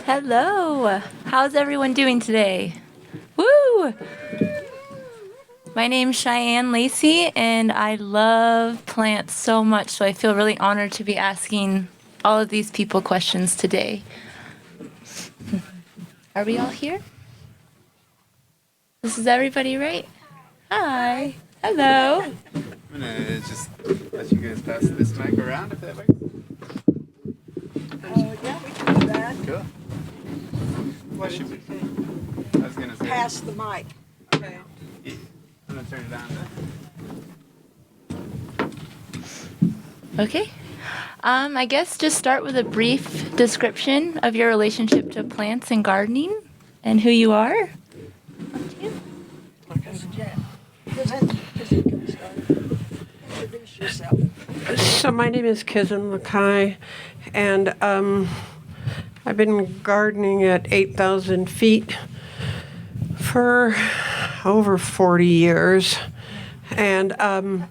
Hello. How's everyone doing today? Woo! My name's Cheyenne Lacey, and I love plants so much, so I feel really honored to be asking all of these people questions today. Are we all here? This is everybody, right? Hi. Hello. I'm gonna just let you guys pass this mic around if that works. Yeah, we can do that. Cool. What Should did we- you I was gonna say? say. Pass the mic. Okay. I'm gonna turn it on. Okay. I guess just start with a brief description of your relationship to plants and gardening and who you are. Up to you. Okay. Introduce yourself. So my name is Kizan Lakai, and I've been gardening at 8,000 feet for over 40 years. And Long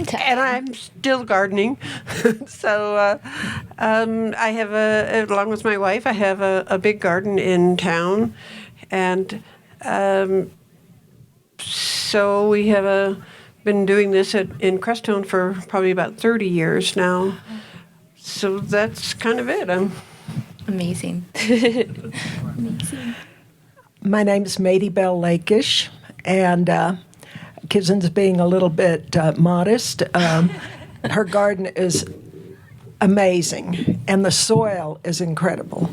time. and I'm still gardening. So I have along with my wife, I have a big garden in town, and so we have been doing this in Crestone for probably about 30 years now. So that's kind of it. Amazing. Amazing. My name is Mady Bell Lakish, and Kizan's being a little bit modest. Her garden is amazing, and the soil is incredible.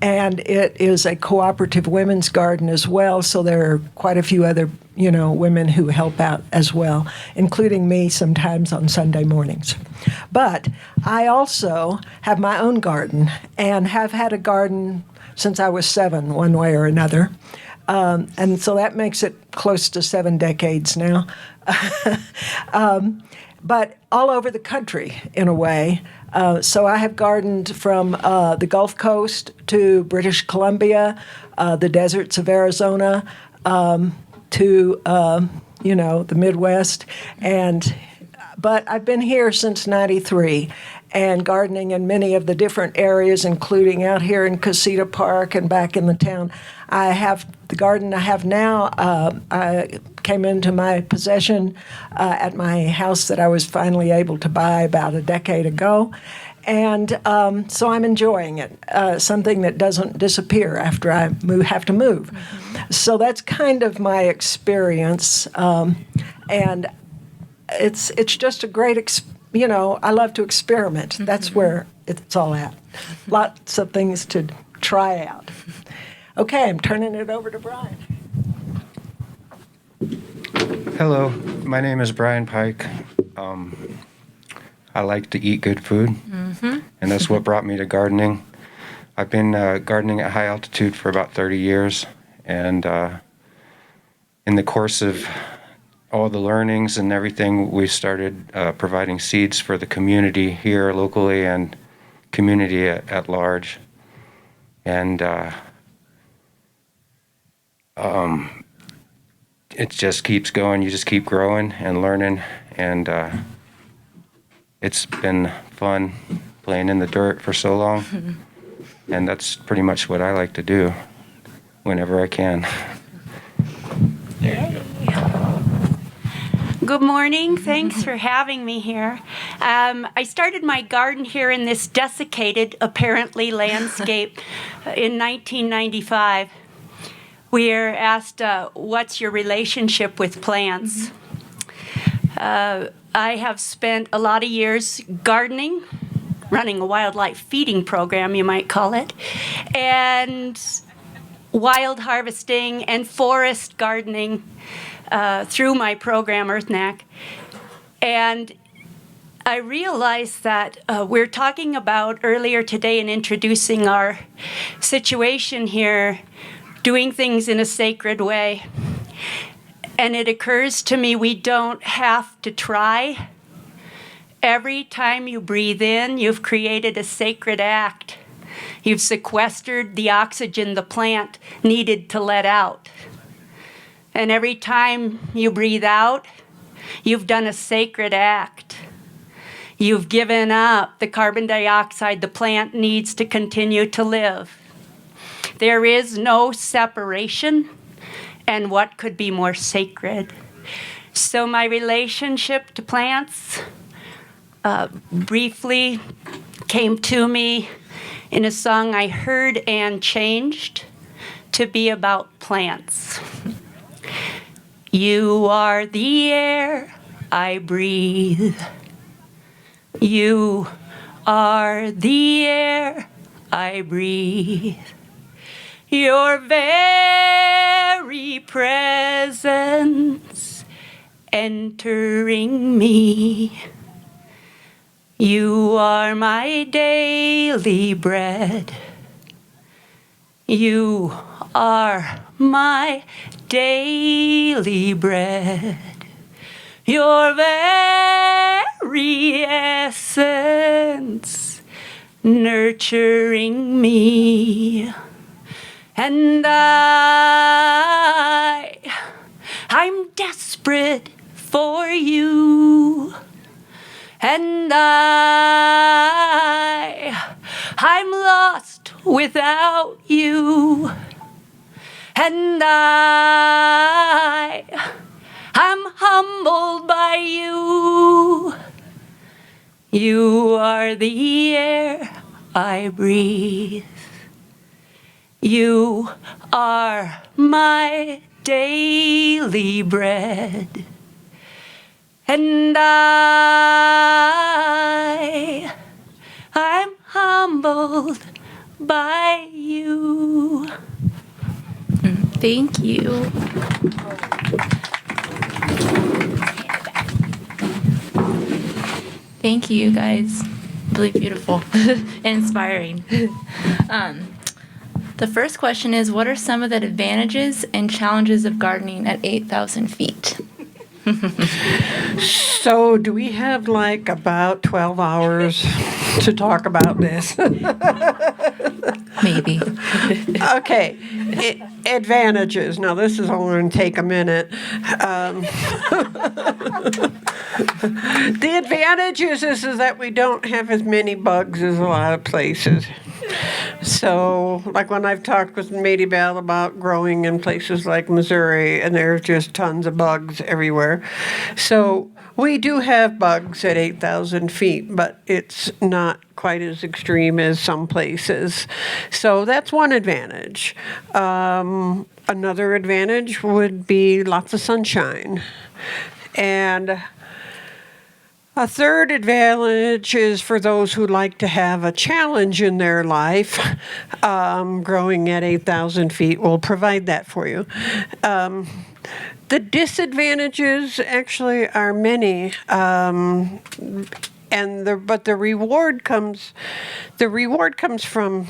And it is a cooperative women's garden as well, so there are quite a few other, women who help out as well, including me sometimes on Sunday mornings. But I also have my own garden and have had a garden since I was 7, one way or another. And so that makes it close to 7 decades now. But all over the country, in a way. So I have gardened from the Gulf Coast to British Columbia, the deserts of Arizona, to the Midwest, but I've been here since '93, and gardening in many of the different areas, including out here in Casita Park and back in the town. I have the garden I have now. I came into my possession at my house that I was finally able to buy about a decade ago. And so I'm enjoying it, something that doesn't disappear after I have to move. Mm-hmm. So that's kind of my experience. And it's just a great, I love to experiment. Mm-hmm. That's where it's all at. Lots of things to try out. Okay, I'm turning it over to Brian. Hello, my name is Brian Pike. I like to eat good food, and that's what brought me to gardening. I've been gardening at high altitude for about 30 years, and in the course of all the learnings and everything, we started providing seeds for the community here locally and community at large. And it just keeps going. You just keep growing and learning, and it's been fun playing in the dirt for so long. And that's pretty much what I like to do whenever I can. There you go. Good morning. Thanks for having me here. I started my garden here in this desiccated, apparently, landscape in 1995. We are asked, what's your relationship with plants? I have spent a lot of years gardening, running a wildlife feeding program, you might call it, and wild harvesting and forest gardening through my program, EarthNac. And I realized that we're talking about earlier today in introducing our situation here, doing things in a sacred way. And it occurs to me we don't have to try. Every time you breathe in, you've created a sacred act. You've sequestered the oxygen the plant needed to let out. And every time you breathe out, you've done a sacred act. You've given up the carbon dioxide the plant needs to continue to live. There is no separation, and what could be more sacred? So my relationship to plants briefly came to me in a song I heard and changed to be about plants. You are the air I breathe. You are the air I breathe. Your very presence entering me. You are my daily bread. You are my daily bread. Your very essence nurturing me. And I'm desperate for you. And I'm lost without you. And I'm humbled by you. You are the air I breathe. You are my daily bread. And I'm humbled by you. Thank you. Thank you, guys. Really beautiful and inspiring. The first question is, what are some of the advantages and challenges of gardening at 8,000 feet? So, do we have like about 12 hours to talk about this? Maybe. Okay, advantages. Now, this is only going to take a minute. The advantages is that we don't have as many bugs as a lot of places. So, like when I've talked with Mady Bell about growing in places like Missouri, and there's just tons of bugs everywhere. So, we do have bugs at 8,000 feet, but it's not quite as extreme as some places. So, that's one advantage. Another advantage would be lots of sunshine. And a third advantage is for those who like to have a challenge in their life. Growing at 8,000 feet will provide that for you. The disadvantages actually are many, but the reward comes from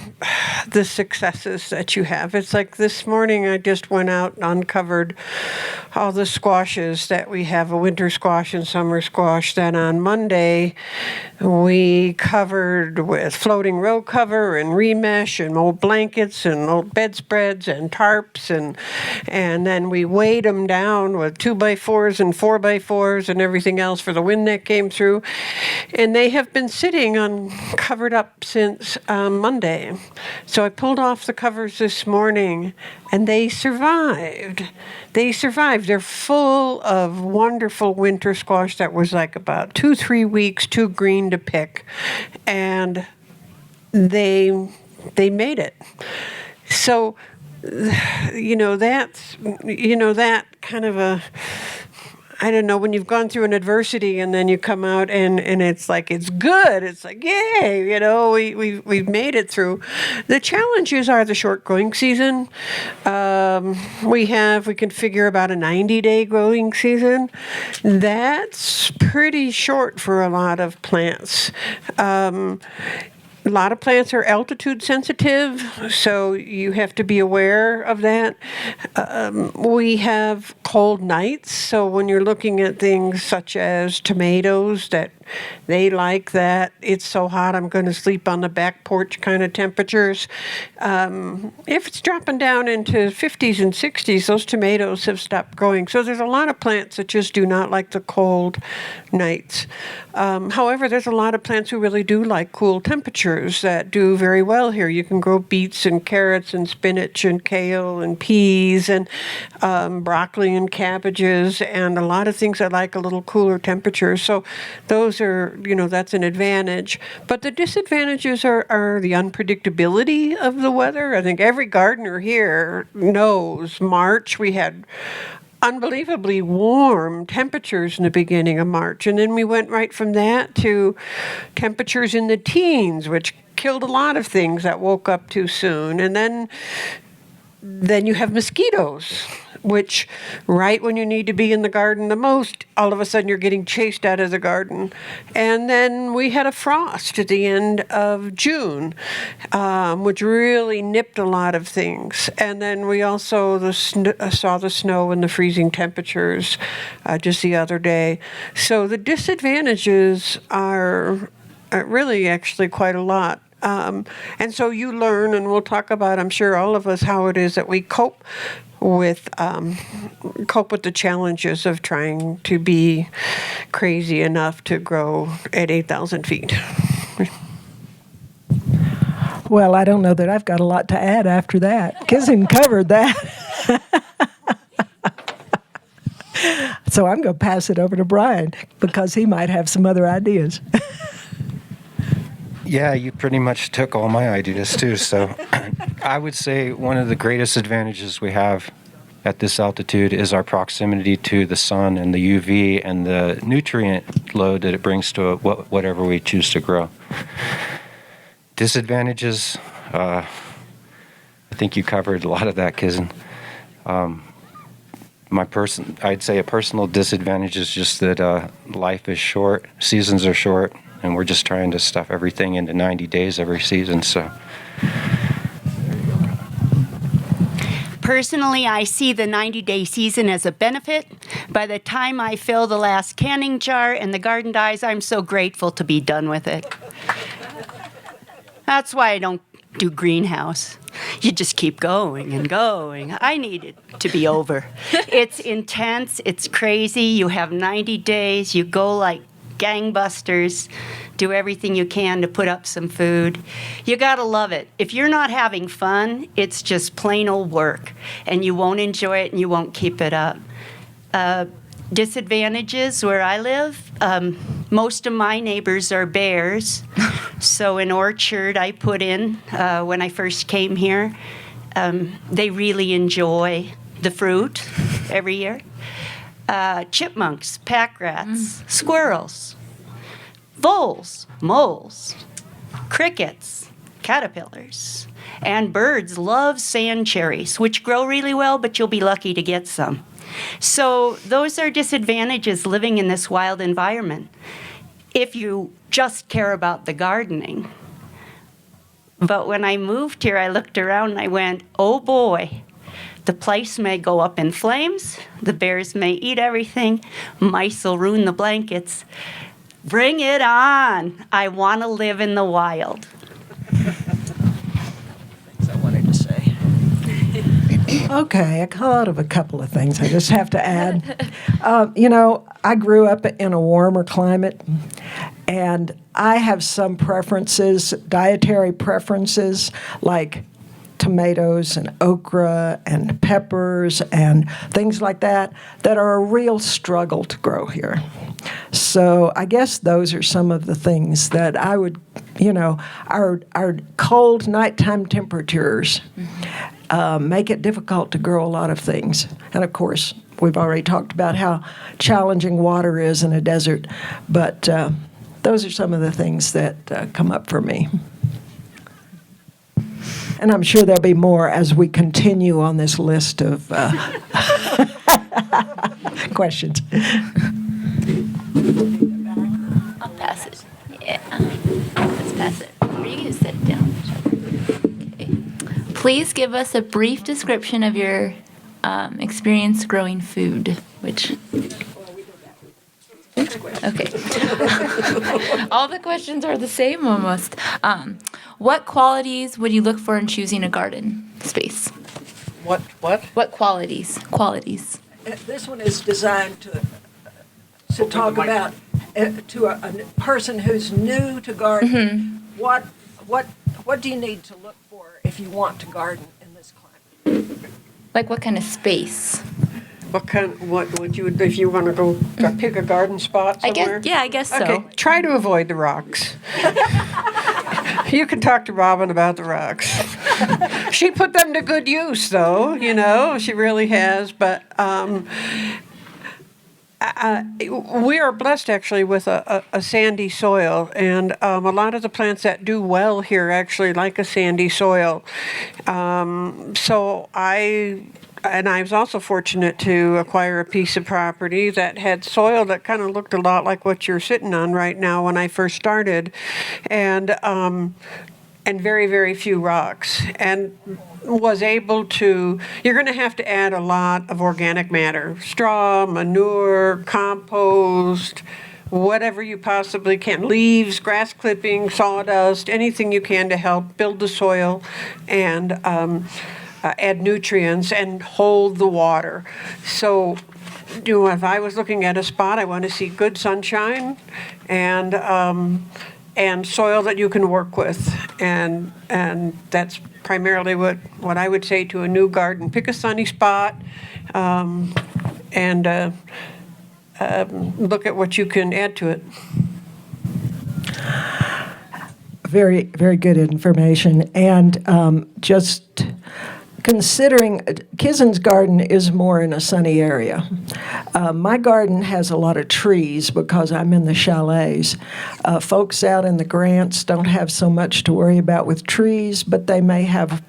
the successes that you have. It's like this morning I just went out and uncovered all the squashes that we have, a winter squash and summer squash. Then on Monday we covered with floating row cover and remesh and old blankets and old bedspreads and tarps, and then we weighed them down with 2x4s and 4x4s and everything else for the wind that came through. And they have been sitting covered up since Monday. So I pulled off the covers this morning, and they survived. They're full of wonderful winter squash that was like about 2-3 weeks too green to pick. And they made it. So, that kind of a, I don't know, when you've gone through an adversity and then you come out and it's like, it's good. It's like, yay, we've made it through. The challenges are the short growing season. We can figure about a 90-day growing season. That's pretty short for a lot of plants. A lot of plants are altitude sensitive, so you have to be aware of that. We have cold nights, so when you're looking at things such as tomatoes that They like that it's so hot I'm going to sleep on the back porch kind of temperatures. If it's dropping down into 50s and 60s, those tomatoes have stopped growing. So there's a lot of plants that just do not like the cold nights. However, there's a lot of plants who really do like cool temperatures that do very well here. You can grow beets and carrots and spinach and kale and peas and broccoli and cabbages and a lot of things that like a little cooler temperature. So those are, that's an advantage. But the disadvantages are the unpredictability of the weather. I think every gardener here knows March we had unbelievably warm temperatures in the beginning of March. And then we went right from that to temperatures in the teens, which killed a lot of things that woke up too soon. And then you have mosquitoes, which right when you need to be in the garden the most, all of a sudden you're getting chased out of the garden. And then we had a frost at the end of June, which really nipped a lot of things. And then we also saw the snow and the freezing temperatures just the other day. So the disadvantages are really actually quite a lot. And so you learn, and we'll talk about, I'm sure all of us, how it is that we cope with the challenges of trying to be crazy enough to grow at 8,000 feet. Well, I don't know that I've got a lot to add after that. Kizin covered that. So I'm going to pass it over to Brian because he might have some other ideas. Yeah, you pretty much took all my ideas too. So I would say one of the greatest advantages we have at this altitude is our proximity to the sun and the UV and the nutrient load that it brings to whatever we choose to grow. Disadvantages, I think you covered a lot of that, Kizin. I'd say a personal disadvantage is just that life is short, seasons are short, and we're just trying to stuff everything into 90 days every season. So, personally, I see the 90-day season as a benefit. By the time I fill the last canning jar and the garden dies, I'm so grateful to be done with it. That's why I don't do greenhouse. You just keep going and going. I need it to be over. It's intense. It's crazy. You have 90 days. You go like gangbusters, do everything you can to put up some food. You gotta love it. If you're not having fun, it's just plain old work, and you won't enjoy it and you won't keep it up. Disadvantages where I live, most of my neighbors are bears. So an orchard I put in when I first came here, they really enjoy the fruit every year. Chipmunks, pack rats, squirrels, voles, moles, crickets, caterpillars, and birds love sand cherries, which grow really well, but you'll be lucky to get some. So those are disadvantages living in this wild environment if you just care about the gardening. But when I moved here, I looked around and I went, oh boy, the place may go up in flames, the bears may eat everything, mice will ruin the blankets. Bring it on. I want to live in the wild. Things I wanted to say. Okay, I thought of a couple of things I just have to add. I grew up in a warmer climate, and I have some preferences, dietary preferences, like tomatoes and okra and peppers and things like that are a real struggle to grow here. So I guess those are some of the things that I would, our cold nighttime temperatures make it difficult to grow a lot of things. And of course, we've already talked about how challenging water is in a desert, but those are some of the things that come up for me. And I'm sure there'll be more as we continue on this list of questions. I'll pass it. Yeah. Let's pass it. Or you can sit down. Okay. Please give us a brief description of your experience growing food, which... next question. Okay. All the questions are the same almost. What qualities would you look for in choosing a garden space? What? What qualities? Qualities. This one is designed to talk about to a person who's new to gardening. What do you need to look for if you want to garden in this climate? Like what kind of space? What would you, if you want to go pick a garden spot somewhere? I guess so. Okay, try to avoid the rocks. You can talk to Robin about the rocks. She put them to good use, though, she really has. But we are blessed, actually, with a sandy soil. And a lot of the plants that do well here actually like a sandy soil. So I was also fortunate to acquire a piece of property that had soil that kind of looked a lot like what you're sitting on right now when I first started, and very, very few rocks, and was able to. You're going to have to add a lot of organic matter: straw, manure, compost, whatever you possibly can, leaves, grass clippings, sawdust, anything you can to help build the soil and add nutrients and hold the water. So, if I was looking at a spot, I want to see good sunshine and soil that you can work with, and that's primarily what I would say to a new garden. Pick a sunny spot, and look at what you can add to it. Very, very good information. And just considering Kizen's garden is more in a sunny area. My garden has a lot of trees because I'm in the chalets. Folks out in the grants don't have so much to worry about with trees, but they may have,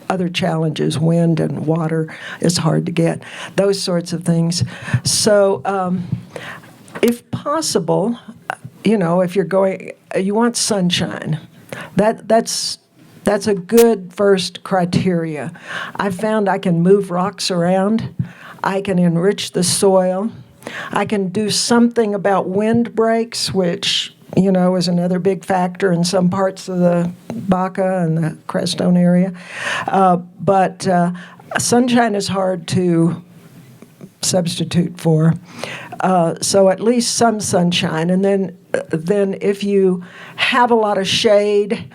other challenges. Wind and water is hard to get, those sorts of things. So if possible, if you want sunshine. That's a good first criteria. I found I can move rocks around. I can enrich the soil. I can do something about wind breaks, which, is another big factor in some parts of the Baca and the Crestone area. But sunshine is hard to substitute for. So at least some sunshine. And then if you have a lot of shade,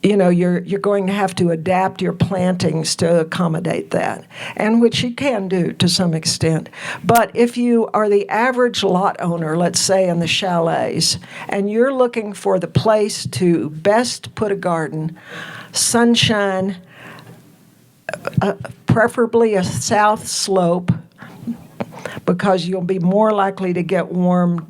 you're going to have to adapt your plantings to accommodate that, and which you can do to some extent. But if you are the average lot owner, let's say in the chalets, and you're looking for the place to best put a garden, sunshine, preferably a south slope, because you'll be more likely to get warm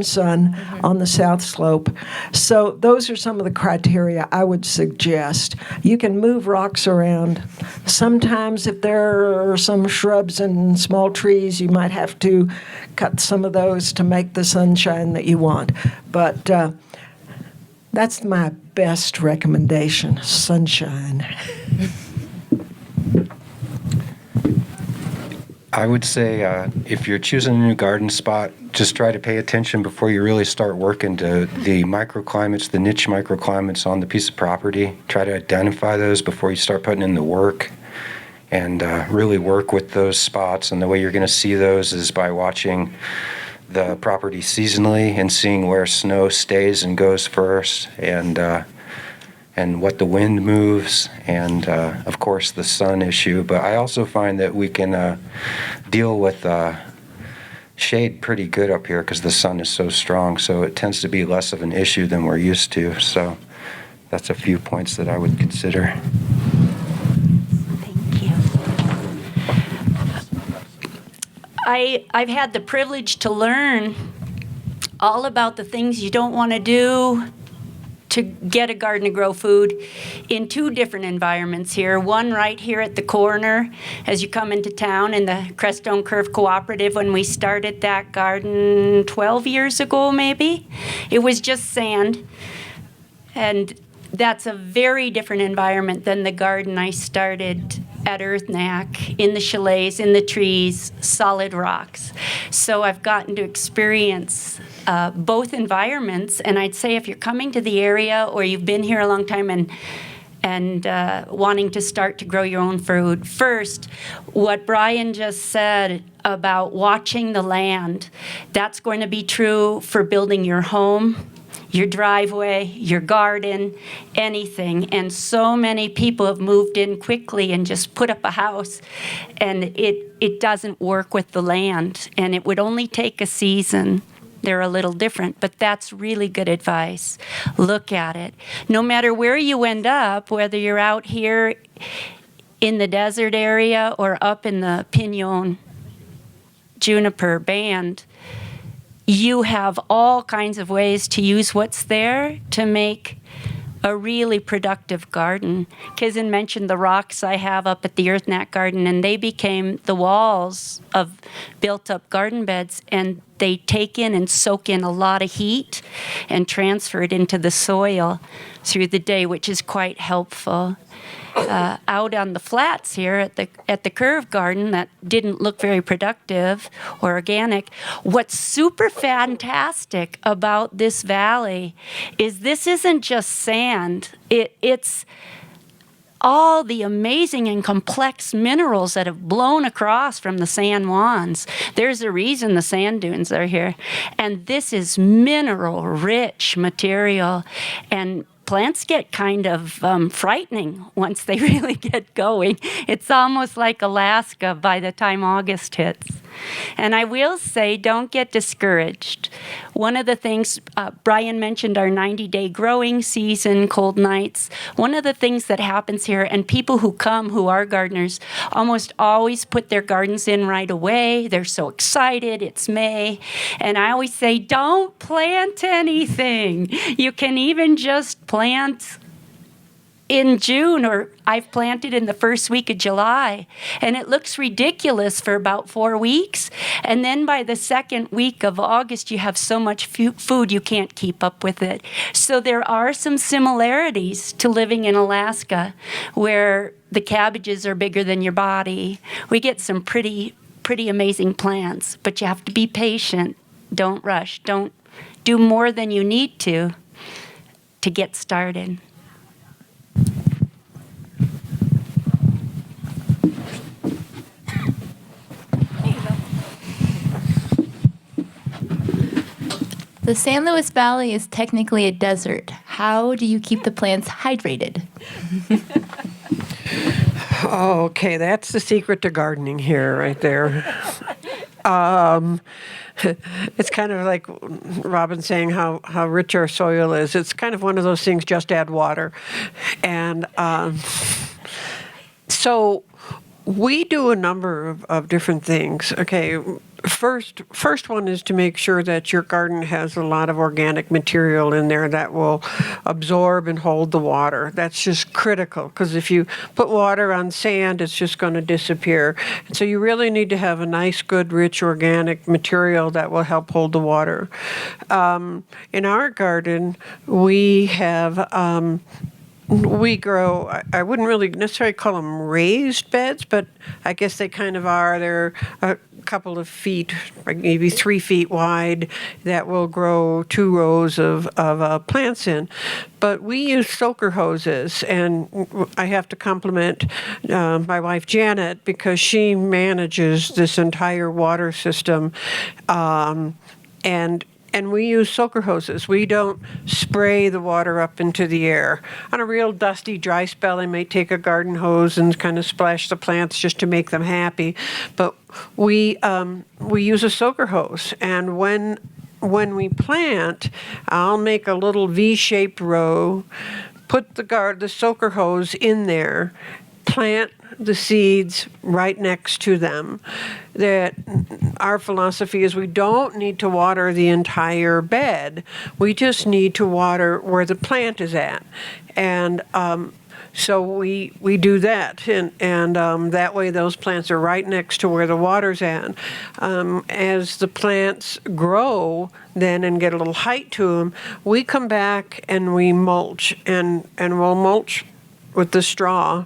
sun on the south slope. So those are some of the criteria I would suggest. You can move rocks around. Sometimes if there are some shrubs and small trees, you might have to cut some of those to make the sunshine that you want. But that's my best recommendation, sunshine. I would say if you're choosing a new garden spot, just try to pay attention before you really start working to the microclimates, the niche microclimates on the piece of property. Try to identify those before you start putting in the work, and really work with those spots. And the way you're going to see those is by watching the property seasonally and seeing where snow stays and goes first, and what the wind moves, and of course the sun issue. But I also find that we can deal with shade pretty good up here because the sun is so strong, so it tends to be less of an issue than we're used to. So that's a few points that I would consider. Thank you. I've had the privilege to learn all about the things you don't want to do to get a garden to grow food in two different environments here. One right here at the corner as you come into town in the Crestone Curve Cooperative. When we started that garden 12 years ago maybe, it was just sand. And that's a very different environment than the garden I started at Earthknack, in the chalets, in the trees, solid rocks. So I've gotten to experience both environments, and I'd say if you're coming to the area or you've been here a long time and wanting to start to grow your own food, first, what Brian just said about watching the land, that's going to be true for building your home, your driveway, your garden, anything. And so many people have moved in quickly and just put up a house, and it doesn't work with the land, and it would only take a season. They're a little different, but that's really good advice. Look at it. No matter where you end up, whether you're out here in the desert area or up in the pinon juniper band, you have all kinds of ways to use what's there to make a really productive garden. Kizan mentioned the rocks I have up at the Earthknack garden, and they became the walls of built-up garden beds, and they take in and soak in a lot of heat and transfer it into the soil through the day, which is quite helpful. Out on the flats here at the Curve Garden that didn't look very productive or organic, what's super fantastic about this valley is this isn't just sand. It's all the amazing and complex minerals that have blown across from the San Juans. There's a reason the sand dunes are here. And this is mineral-rich material. And plants get kind of frightening once they really get going. It's almost like Alaska by the time August hits. And I will say, don't get discouraged. One of the things, Brian mentioned our 90-day growing season, cold nights. One of the things that happens here, and people who come who are gardeners almost always put their gardens in right away. They're so excited, it's May. And I always say, don't plant anything. You can even just plant in June, or I've planted in the first week of July, and it looks ridiculous for about 4 weeks. And then by the second week of August, you have so much food you can't keep up with it. So there are some similarities to living in Alaska, where the cabbages are bigger than your body. We get some pretty amazing plants, but you have to be patient. Don't rush. Don't do more than you need to get started. The San Luis Valley is technically a desert. How do you keep the plants hydrated? Oh, okay, that's the secret to gardening here, right there. It's kind of like Robin saying how rich our soil is. It's kind of one of those things, just add water. And so we do a number of different things. Okay, first one is to make sure that your garden has a lot of organic material in there that will absorb and hold the water. That's just critical, because if you put water on sand, it's just going to disappear. And so you really need to have a nice, good, rich organic material that will help hold the water. In our garden, we have we grow, I wouldn't really necessarily call them raised beds, but I guess they kind of are. They're a couple of feet, like maybe 3 feet wide, that will grow 2 rows of plants in. But we use soaker hoses, and I have to compliment my wife Janet, because she manages this entire water system, and we use soaker hoses. We don't spray the water up into the air. On a real dusty, dry spell, I might take a garden hose and kind of splash the plants just to make them happy. But we use a soaker hose, and when we plant, I'll make a little V-shaped row, put the soaker hose in there, plant the seeds right next to them. That our philosophy is we don't need to water the entire bed. We just need to water where the plant is at. And so we do that, and that way those plants are right next to where the water's at. As the plants grow then and get a little height to them, we come back and we mulch, and we'll mulch with the straw.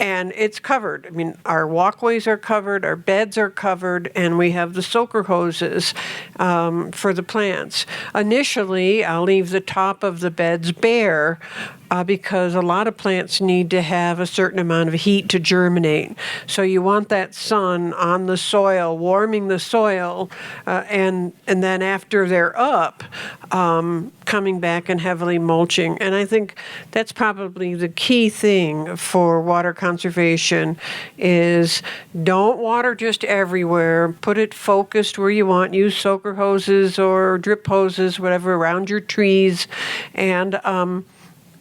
and it's covered. I mean, our walkways are covered, our beds are covered, and we have the soaker hoses for the plants. Initially, I'll leave the top of the beds bare because a lot of plants need to have a certain amount of heat to germinate. So you want that sun on the soil, warming the soil, and then after they're up, coming back and heavily mulching. And I think that's probably the key thing for water conservation is don't water just everywhere. Put it focused where you want. Use soaker hoses or drip hoses, whatever, around your trees, and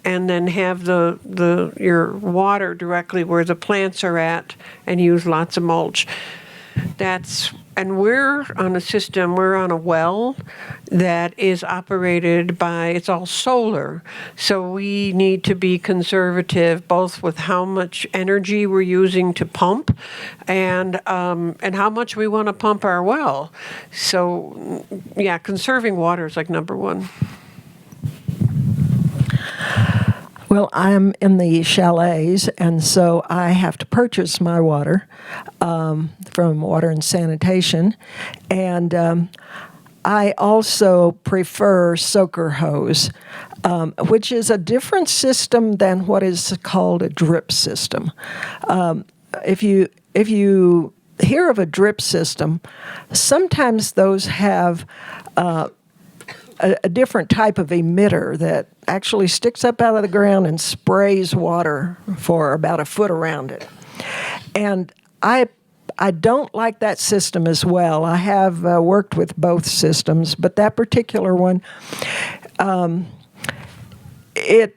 then have your water directly where the plants are at, and use lots of mulch. And we're on a system, we're on a well that is operated by, it's all solar. So we need to be conservative both with how much energy we're using to pump and how much we want to pump our well. So yeah, conserving water is like number one. Well, I'm in the chalets, and so I have to purchase my water from Water and Sanitation. And I also prefer soaker hose, which is a different system than what is called a drip system. If you hear of a drip system, sometimes those have a different type of emitter that actually sticks up out of the ground and sprays water for about a foot around it. And I don't like that system as well. I have worked with both systems, but that particular one, it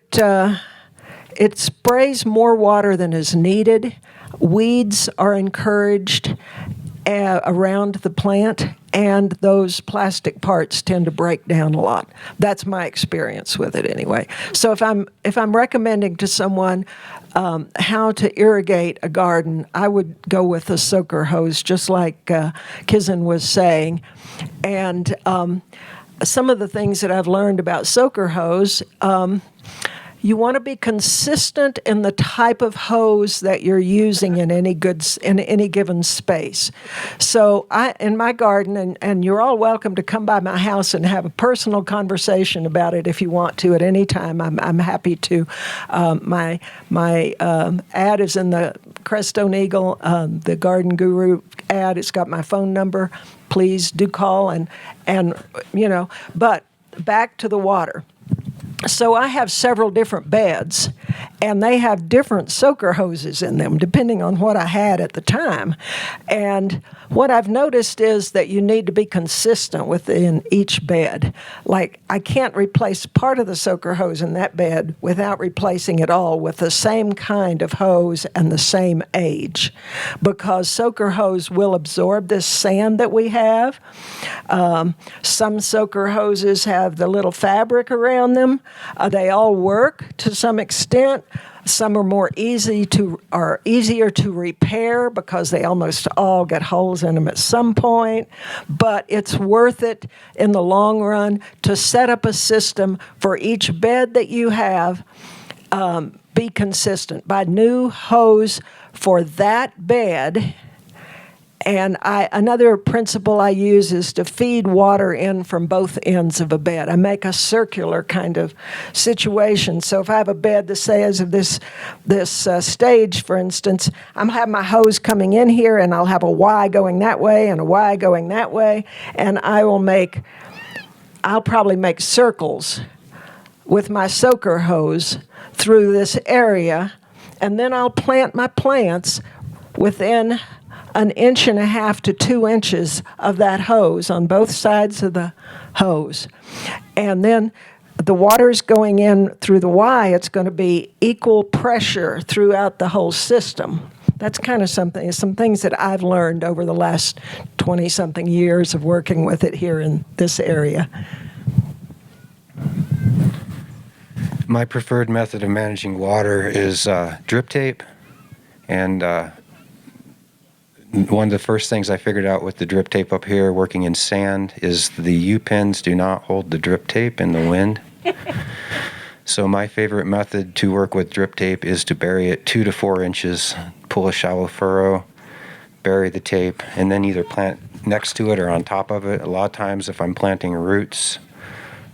sprays more water than is needed. Weeds are encouraged around the plant, and those plastic parts tend to break down a lot. That's my experience with it anyway. So if I'm recommending to someone how to irrigate a garden, I would go with a soaker hose, just like Kizan was saying. And some of the things that I've learned about soaker hose, you want to be consistent in the type of hose that you're using in any given space. So in my garden, and you're all welcome to come by my house and have a personal conversation about it if you want to at any time. I'm happy to. My ad is in the Crestone Eagle, the Garden Guru ad. It's got my phone number. Please do call and But back to the water. So I have several different beds, and they have different soaker hoses in them, depending on what I had at the time. And what I've noticed is that you need to be consistent within each bed. Like, I can't replace part of the soaker hose in that bed without replacing it all with the same kind of hose and the same age, because soaker hose will absorb this sand that we have. Some soaker hoses have the little fabric around them. They all work to some extent. Some are easier to repair because they almost all get holes in them at some point. But it's worth it in the long run to set up a system for each bed that you have. Be consistent. Buy new hose for that bed. And another principle I use is to feed water in from both ends of a bed. I make a circular kind of situation. So if I have a bed the size of this stage, for instance, I'm have my hose coming in here, and I'll have a Y going that way and a Y going that way, and I'll probably make circles with my soaker hose through this area, and then I'll plant my plants within 1.5 to 2 inches of that hose on both sides of the hose. And then the water's going in through the Y. It's going to be equal pressure throughout the whole system. That's kind of some things that I've learned over the last 20-something years of working with it here in this area. My preferred method of managing water is drip tape, and one of the first things I figured out with the drip tape up here working in sand is the U-pins do not hold the drip tape in the wind. So my favorite method to work with drip tape is to bury it 2 to 4 inches, pull a shallow furrow, bury the tape, and then either plant next to it or on top of it. A lot of times if I'm planting roots,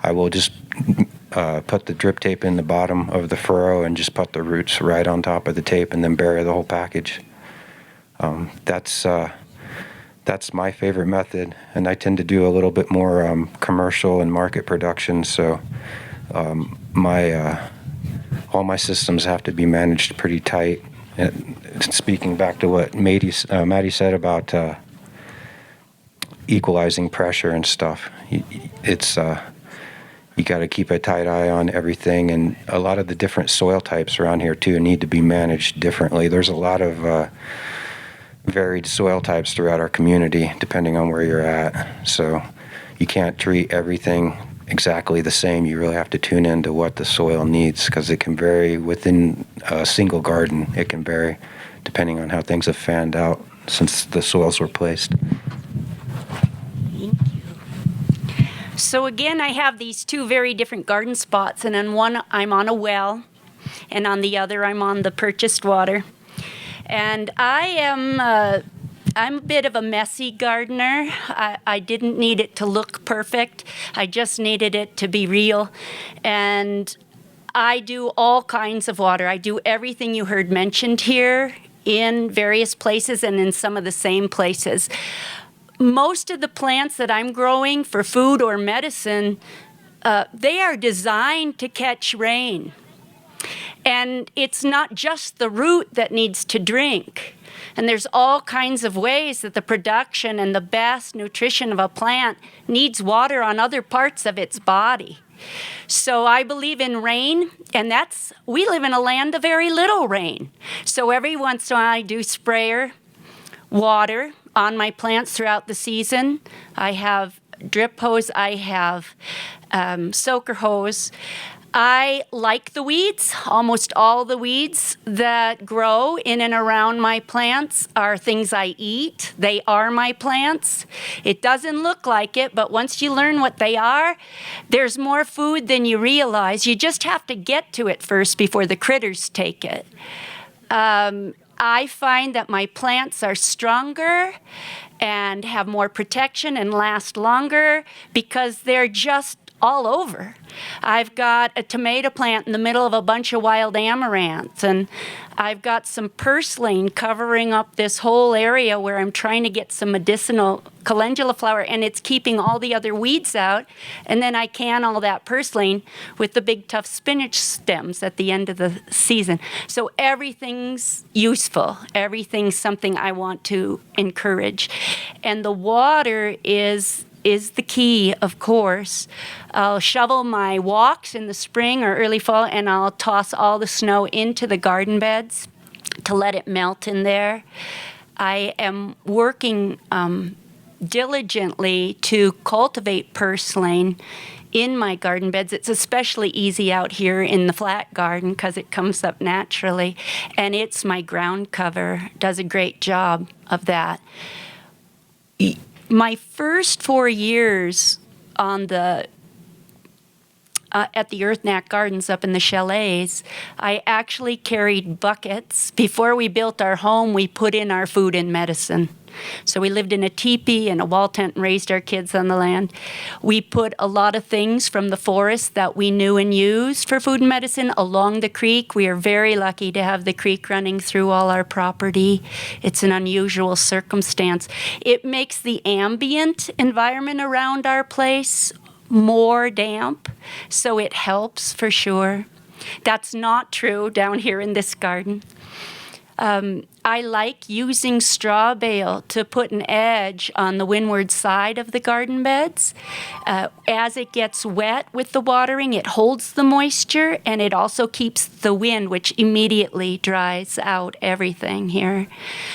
I will just put the drip tape in the bottom of the furrow and just put the roots right on top of the tape and then bury the whole package. That's my favorite method, and I tend to do a little bit more commercial and market production, so all my systems have to be managed pretty tight. And speaking back to what Maddie said about equalizing pressure and stuff, it's you got to keep a tight eye on everything, and a lot of the different soil types around here too need to be managed differently. There's a lot of varied soil types throughout our community depending on where you're at, so you can't treat everything exactly the same. You really have to tune into what the soil needs, because it can vary within a single garden. It can vary depending on how things have fanned out since the soils were placed. Thank you. So again, I have these 2 very different garden spots, and on one I'm on a well, and on the other I'm on the purchased water. And I'm a bit of a messy gardener. I didn't need it to look perfect. I just needed it to be real. And I do all kinds of water. I do everything you heard mentioned here in various places and in some of the same places. Most of the plants that I'm growing for food or medicine, they are designed to catch rain. And it's not just the root that needs to drink. And there's all kinds of ways that the production and the best nutrition of a plant needs water on other parts of its body. So I believe in rain, and we live in a land of very little rain. So every once in a while I do sprayer water on my plants throughout the season. I have drip hose, I have soaker hose. I like the weeds. Almost all the weeds that grow in and around my plants are things I eat. They are my plants. It doesn't look like it, but once you learn what they are, there's more food than you realize. You just have to get to it first before the critters take it. I find that my plants are stronger and have more protection and last longer because they're just all over. I've got a tomato plant in the middle of a bunch of wild amaranths, and I've got some purslane covering up this whole area where I'm trying to get some medicinal calendula flower, and it's keeping all the other weeds out. And then I can all that purslane with the big tough spinach stems at the end of the season. So everything's useful. Everything's something I want to encourage. And the water is the key, of course. I'll shovel my walks in the spring or early fall, and I'll toss all the snow into the garden beds to let it melt in there. I am working diligently to cultivate purslane in my garden beds. It's especially easy out here in the flat garden because it comes up naturally, and it's my ground cover. Does a great job of that. My first 4 years on at the Earthknack Gardens up in the chalets, I actually carried buckets. Before we built our home, we put in our food and medicine. So we lived in a teepee and a wall tent and raised our kids on the land. We put a lot of things from the forest that we knew and used for food and medicine along the creek. We are very lucky to have the creek running through all our property. It's an unusual circumstance. It makes the ambient environment around our place more damp, so it helps for sure. That's not true down here in this garden. I like using straw bale to put an edge on the windward side of the garden beds. As it gets wet with the watering, it holds the moisture, and it also keeps the wind, which immediately dries out everything here.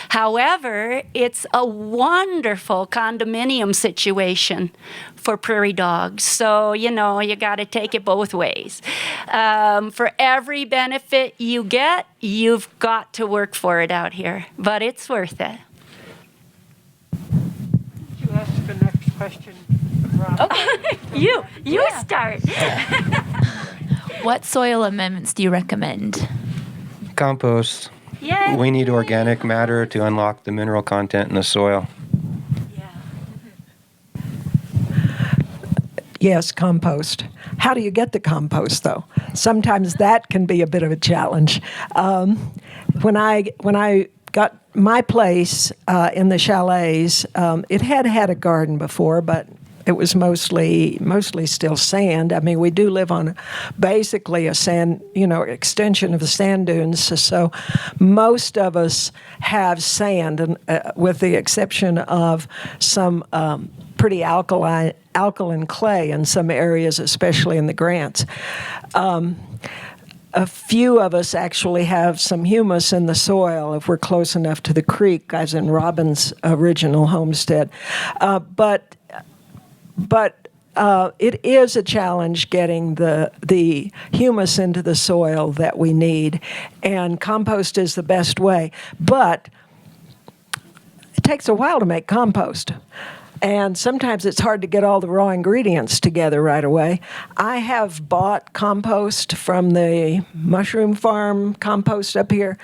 However, it's a wonderful condominium situation for prairie dogs. So, you got to take it both ways. For every benefit you get, you've got to work for it out here. But it's worth it. You ask the next question, Rob. Okay, you start. What soil amendments do you recommend? Compost. Yay! We need organic matter to unlock the mineral content in the soil. Yes, compost. How do you get the compost, though? Sometimes that can be a bit of a challenge. When I got my place in the chalets, it had a garden before, but it was mostly still sand. I mean, we do live on basically a sand, extension of the sand dunes. So most of us have sand, and with the exception of some pretty alkaline clay in some areas, especially in the Grants. A few of us actually have some humus in the soil if we're close enough to the creek, as in Robin's original homestead. But it is a challenge getting the humus into the soil that we need, and compost is the best way. But it takes a while to make compost. And sometimes it's hard to get all the raw ingredients together right away. I have bought compost from the mushroom farm compost up here.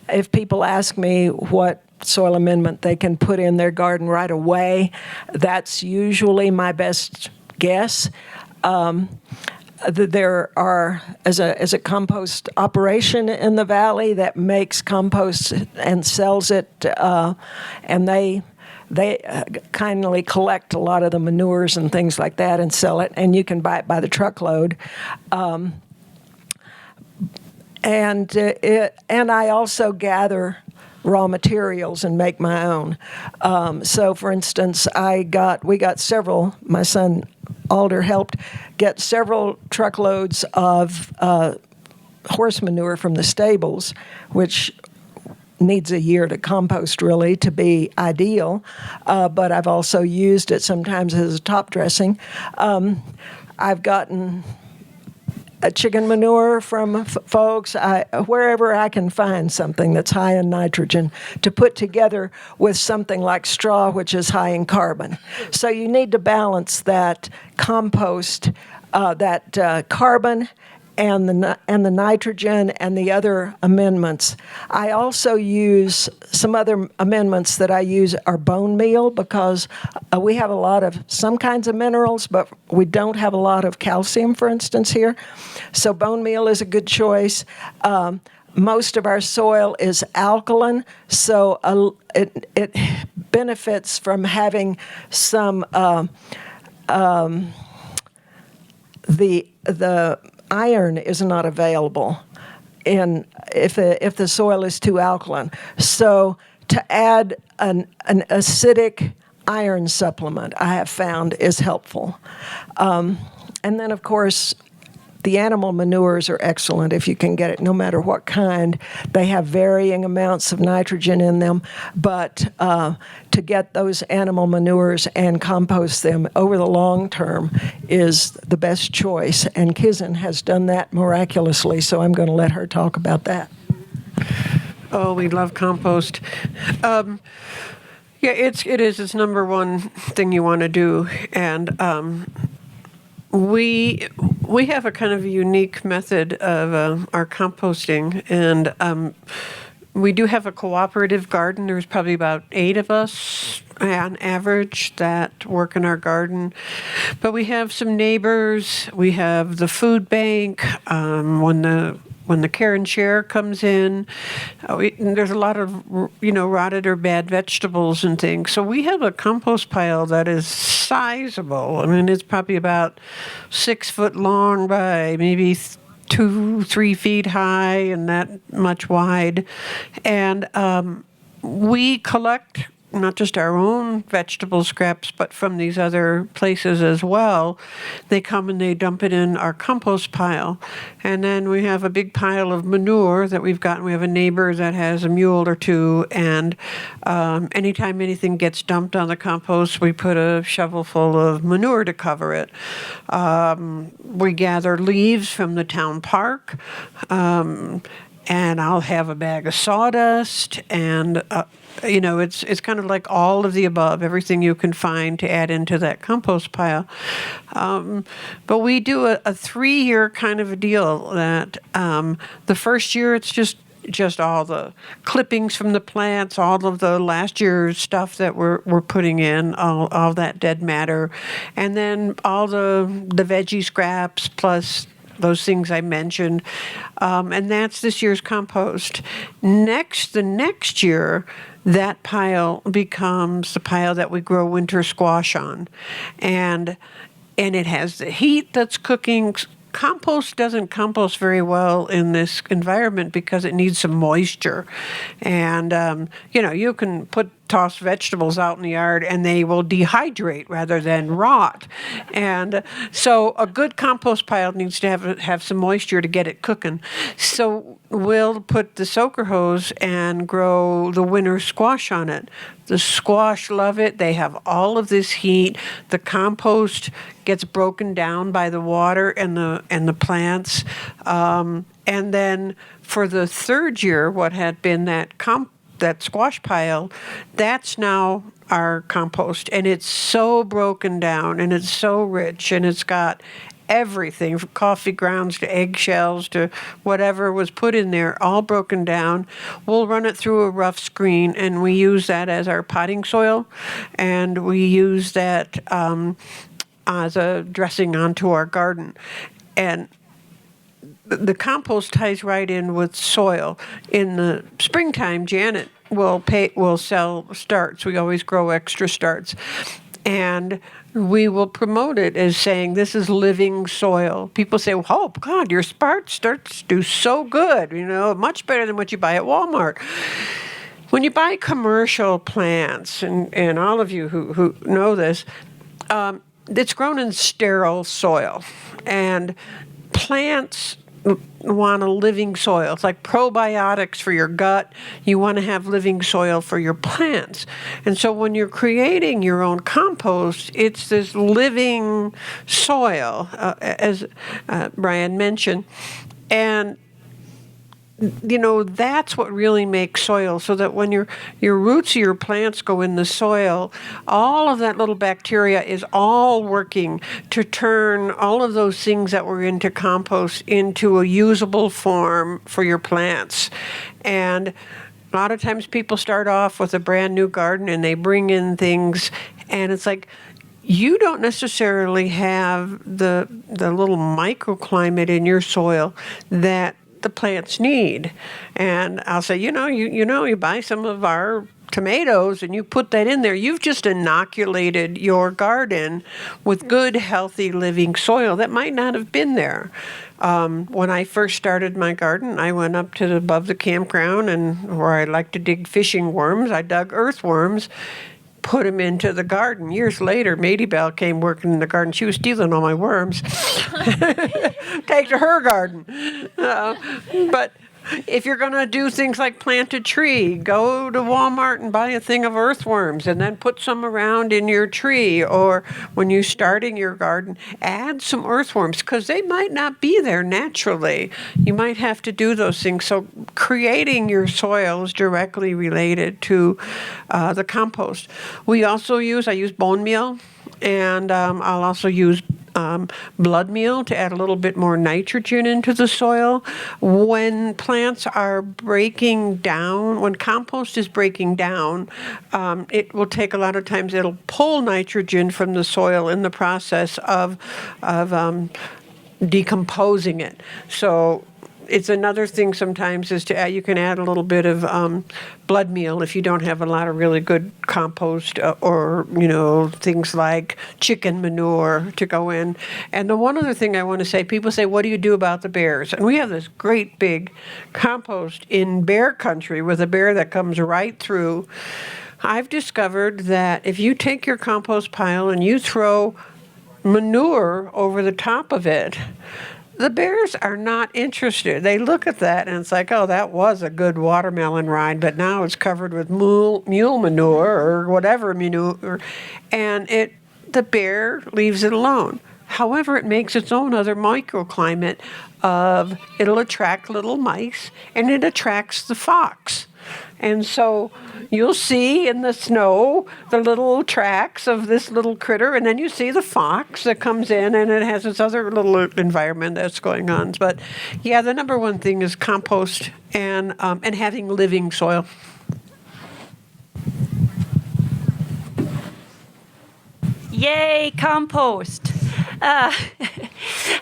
If people ask me what soil amendment they can put in their garden right away, that's usually my best guess. There are, as a compost operation in the valley that makes compost and sells it, and they kindly collect a lot of the manures and things like that and sell it, and you can buy it by the truckload. And I also gather raw materials and make my own. So, for instance, we got several. My son Alder helped get several truckloads of horse manure from the stables, which needs a year to compost, really, to be ideal. But I've also used it sometimes as a top dressing. I've gotten a chicken manure from folks, wherever I can find something that's high in nitrogen to put together with something like straw, which is high in carbon. So you need to balance that compost, that carbon and the nitrogen and the other amendments. I also use some other amendments that I use are bone meal, because we have a lot of some kinds of minerals, but we don't have a lot of calcium, for instance, here. So bone meal is a good choice. Most of our soil is alkaline, so it benefits from having some the iron is not available if the soil is too alkaline. So to add an acidic iron supplement, I have found, is helpful. And then, of course, the animal manures are excellent if you can get it, no matter what kind. They have varying amounts of nitrogen in them, but to get those animal manures and compost them over the long term is the best choice. And Kizan has done that miraculously, so I'm going to let her talk about that. Oh, we love compost. Yeah, it is. It's number one thing you want to do, and we have a kind of unique method of our composting, and we do have a cooperative garden. There's probably about 8 of us on average that work in our garden, but we have some neighbors. We have the food bank. When the care and share comes in, there's a lot of rotted or bad vegetables and things. So we have a compost pile that is sizable. I mean, it's probably about 6 foot long by maybe 2-3 feet high and that much wide. And we collect not just our own vegetable scraps, but from these other places as well. They come and they dump it in our compost pile. And then we have a big pile of manure that we've gotten. We have a neighbor that has a mule or 2, and anytime anything gets dumped on the compost, we put a shovel full of manure to cover it. We gather leaves from the town park. and I'll have a bag of sawdust, and it's kind of like all of the above, everything you can find to add into that compost pile. But we do a 3-year kind of a deal that the first year it's just all the clippings from the plants, all of the last year's stuff that we're putting in, all that dead matter, and then all the veggie scraps plus those things I mentioned, and that's this year's compost. The next year, that pile becomes the pile that we grow winter squash on, and it has the heat that's cooking. Compost doesn't compost very well in this environment because it needs some moisture, and you can toss vegetables out in the yard and they will dehydrate rather than rot. And so a good compost pile needs to have some moisture to get it cooking. So we'll put the soaker hose and grow the winter squash on it. The squash love it. They have all of this heat. The compost gets broken down by the water and the plants. And then for the third year, what had been that squash pile, that's now our compost, and it's so broken down and it's so rich, and it's got everything from coffee grounds to eggshells to whatever was put in there, all broken down. We'll run it through a rough screen, and we use that as our potting soil, and we use that as a dressing onto our garden. And the compost ties right in with soil. In the springtime, Janet will sell starts. We always grow extra starts. And we will promote it as saying this is living soil. People say, oh, God, your starts do so good, much better than what you buy at Walmart. When you buy commercial plants, and all of you who know this, it's grown in sterile soil. And plants want a living soil. It's like probiotics for your gut. You want to have living soil for your plants. And so when you're creating your own compost, it's this living soil, as Brian mentioned. And that's what really makes soil, so that when your roots of your plants go in the soil, all of that little bacteria is all working to turn all of those things that were into compost into a usable form for your plants. And a lot of times people start off with a brand new garden and they bring in things, and it's like, you don't necessarily have the little microclimate in your soil that the plants need. And I'll say, you buy some of our tomatoes and you put that in there, you've just inoculated your garden with good, healthy, living soil that might not have been there. When I first started my garden, I went up to above the campground, and where I like to dig fishing worms, I dug earthworms, put them into the garden. Years later, Mady Bell came working in the garden. She was stealing all my worms. Take to her garden. But if you're going to do things like plant a tree, go to Walmart and buy a thing of earthworms and then put some around in your tree. Or when you're starting your garden, add some earthworms, because they might not be there naturally. You might have to do those things. So creating your soil is directly related to the compost. I use bone meal, and I'll also use blood meal to add a little bit more nitrogen into the soil. When plants are breaking down, when compost is breaking down, it will take a lot of times, it'll pull nitrogen from the soil in the process of decomposing it. So it's another thing sometimes is to add, you can add a little bit of blood meal if you don't have a lot of really good compost or things like chicken manure to go in. And the one other thing I want to say, people say, what do you do about the bears? And we have this great big compost in bear country with a bear that comes right through. I've discovered that if you take your compost pile and you throw manure over the top of it, the bears are not interested. They look at that and it's like, oh, that was a good watermelon rind, but now it's covered with mule manure or whatever manure, and the bear leaves it alone. However, it makes its own other microclimate of it'll attract little mice and it attracts the fox. And so you'll see in the snow the little tracks of this little critter, and then you see the fox that comes in and it has its other little environment that's going on. But yeah, the number one thing is compost and having living soil. Yay, compost.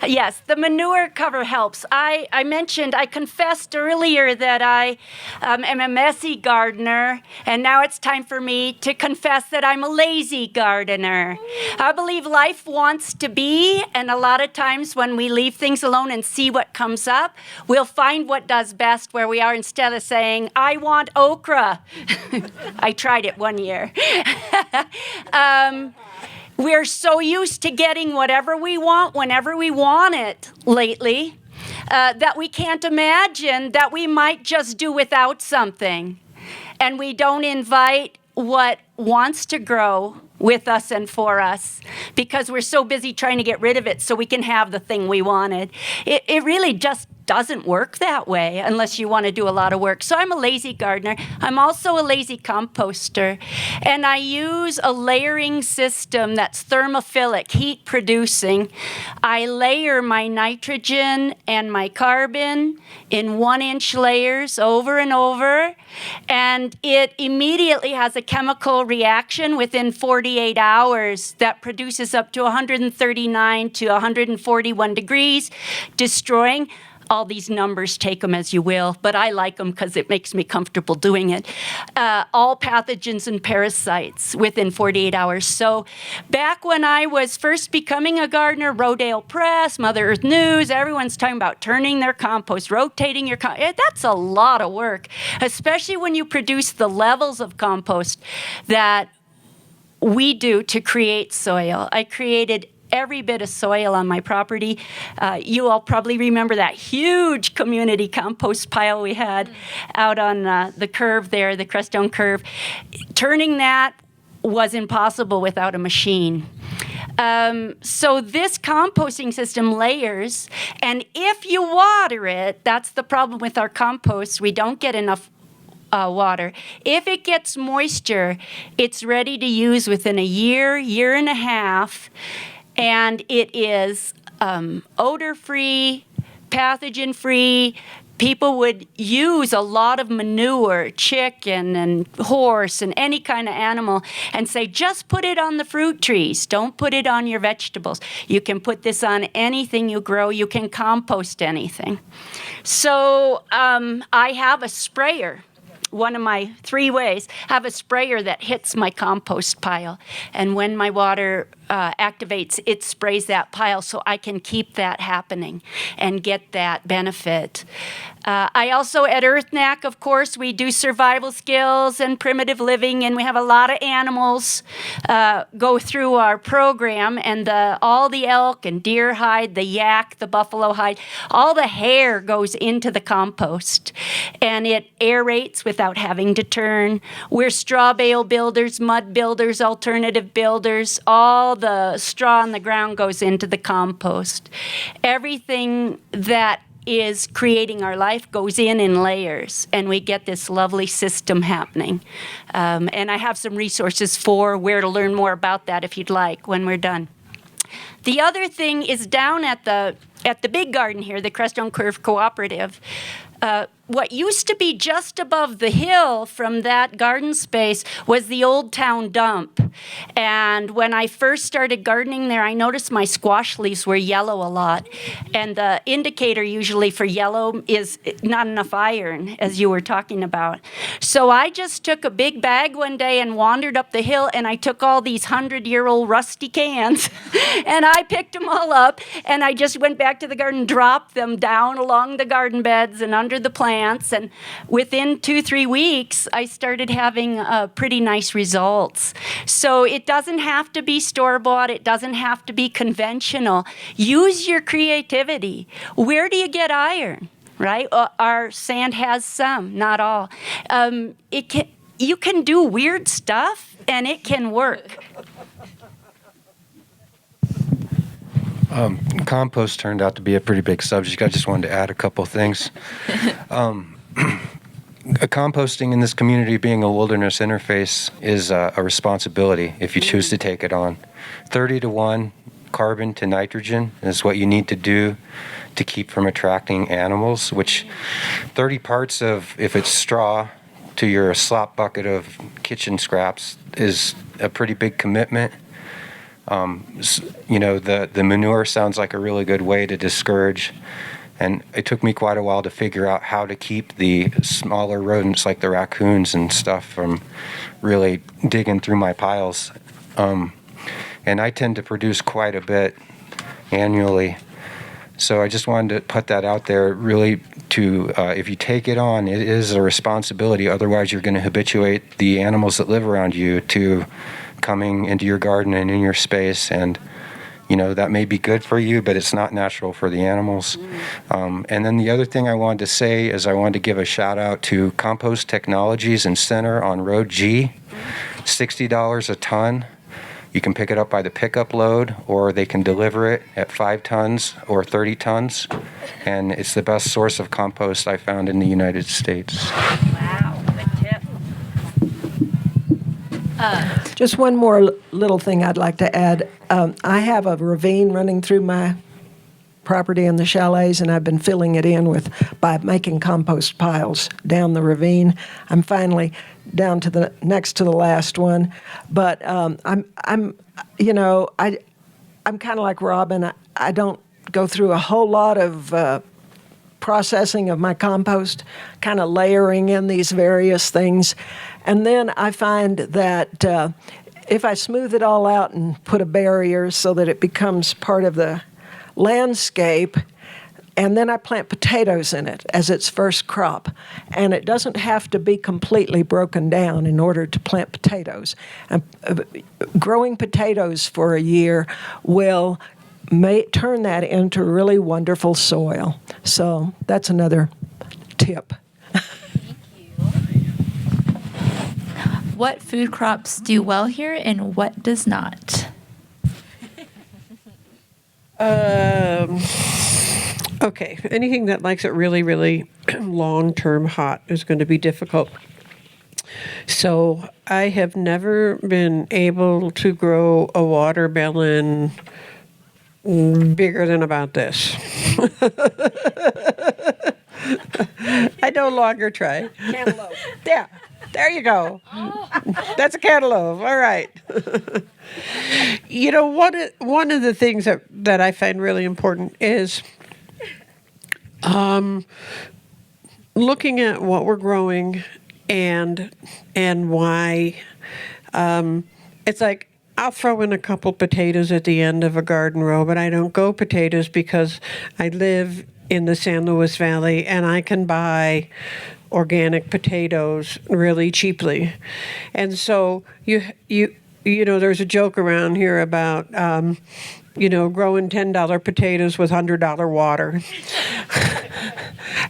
Yes, the manure cover helps. I confessed earlier that I am a messy gardener, and now it's time for me to confess that I'm a lazy gardener. I believe life wants to be, and a lot of times when we leave things alone and see what comes up, we'll find what does best where we are instead of saying, I want okra. I tried it one year. We're so used to getting whatever we want whenever we want it lately that we can't imagine that we might just do without something. And we don't invite what wants to grow with us and for us because we're so busy trying to get rid of it so we can have the thing we wanted. It really just doesn't work that way unless you want to do a lot of work. So I'm a lazy gardener. I'm also a lazy composter. And I use a layering system that's thermophilic, heat producing. I layer my nitrogen and my carbon in 1-inch layers over and over. And it immediately has a chemical reaction within 48 hours that produces up to 139 to 141 degrees, destroying all these numbers, take them as you will, but I like them because it makes me comfortable doing it. All pathogens and parasites within 48 hours. So back when I was first becoming a gardener, Rodale Press, Mother Earth News, everyone's talking about turning their compost, rotating your compost. That's a lot of work, especially when you produce the levels of compost that we do to create soil. I created every bit of soil on my property. You all probably remember that huge community compost pile we had out on the curve there, the Crestone curve. Turning that was impossible without a machine. So this composting system layers, and if you water it, that's the problem with our compost. We don't get enough water. If it gets moisture, it's ready to use within a year, year and a half. And it is odor-free, pathogen-free. People would use a lot of manure, chicken and horse and any kind of animal, and say, just put it on the fruit trees. Don't put it on your vegetables. You can put this on anything you grow. You can compost anything. So I have a sprayer. One of my 3 ways, have a sprayer that hits my compost pile. And when my water activates, it sprays that pile so I can keep that happening and get that benefit. I also, at EarthNac, of course, we do survival skills and primitive living, and we have a lot of animals go through our program, and all the elk and deer hide, the yak, the buffalo hide, all the hair goes into the compost, and it aerates without having to turn. We're straw bale builders, mud builders, alternative builders. All the straw on the ground goes into the compost. Everything that is creating our life goes in layers, and we get this lovely system happening. And I have some resources for where to learn more about that if you'd like when we're done. The other thing is down at the big garden here, the Crestone Curve Cooperative. What used to be just above the hill from that garden space was the old town dump. And when I first started gardening there, I noticed my squash leaves were yellow a lot. And the indicator usually for yellow is not enough iron, as you were talking about. So I just took a big bag one day and wandered up the hill, and I took all these 100-year-old rusty cans, and I picked them all up, and I just went back to the garden, dropped them down along the garden beds and under the plants. And within 2-3 weeks, I started having pretty nice results. So it doesn't have to be store-bought. It doesn't have to be conventional. Use your creativity. Where do you get iron, right? Our sand has some, not all. You can do weird stuff, and it can work. Compost turned out to be a pretty big subject. I just wanted to add a couple things. Composting in this community, being a wilderness interface, is a responsibility if you choose to take it on. 30 to 1 carbon to nitrogen is what you need to do to keep from attracting animals, which 30 parts of, if it's straw, to your slop bucket of kitchen scraps is a pretty big commitment. The manure sounds like a really good way to discourage, and it took me quite a while to figure out how to keep the smaller rodents like the raccoons and stuff from really digging through my piles. And I tend to produce quite a bit annually. So I just wanted to put that out there, really, to if you take it on, it is a responsibility. Otherwise, you're going to habituate the animals that live around you to coming into your garden and in your space. And, that may be good for you, but it's not natural for the animals. And then the other thing I wanted to say is I wanted to give a shout out to Compost Technologies and Center on Road G, $60 a ton. You can pick it up by the pickup load, or they can deliver it at 5 tons or 30 tons. And it's the best source of compost I found in the United States. Wow, good tip. Just one more little thing I'd like to add. I have a ravine running through my property in the chalets, and I've been filling it in by making compost piles down the ravine. I'm finally down to the next to the last one, but I'm kind of like Robin. I don't go through a whole lot of processing of my compost, kind of layering in these various things, and then I find that if I smooth it all out and put a barrier so that it becomes part of the landscape, and then I plant potatoes in it as its first crop. And it doesn't have to be completely broken down in order to plant potatoes. And growing potatoes for a year will turn that into really wonderful soil. So that's another tip. What food crops do well here and what does not? Okay, anything that likes it really, really long-term hot is going to be difficult. So I have never been able to grow a watermelon bigger than about this. I no longer try. Cantaloupe. Yeah, there you go. That's a cantaloupe. All right. One of the things that I find really important is looking at what we're growing and why. It's like I'll throw in a couple potatoes at the end of a garden row, but I don't go potatoes because I live in the San Luis Valley and I can buy organic potatoes really cheaply. And so there's a joke around here about growing $10 potatoes with $100 water.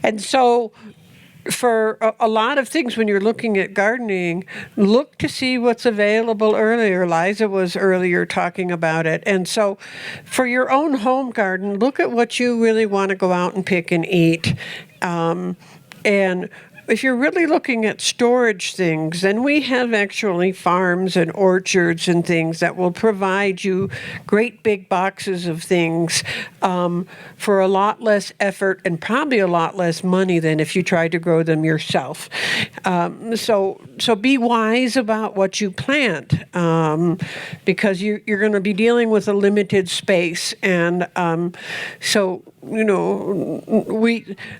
And so for a lot of things, when you're looking at gardening, look to see what's available earlier. Liza was earlier talking about it. And so for your own home garden, look at what you really want to go out and pick and eat. And if you're really looking at storage things, then we have actually farms and orchards and things that will provide you great big boxes of things for a lot less effort and probably a lot less money than if you tried to grow them yourself. So be wise about what you plant because you're going to be dealing with a limited space. And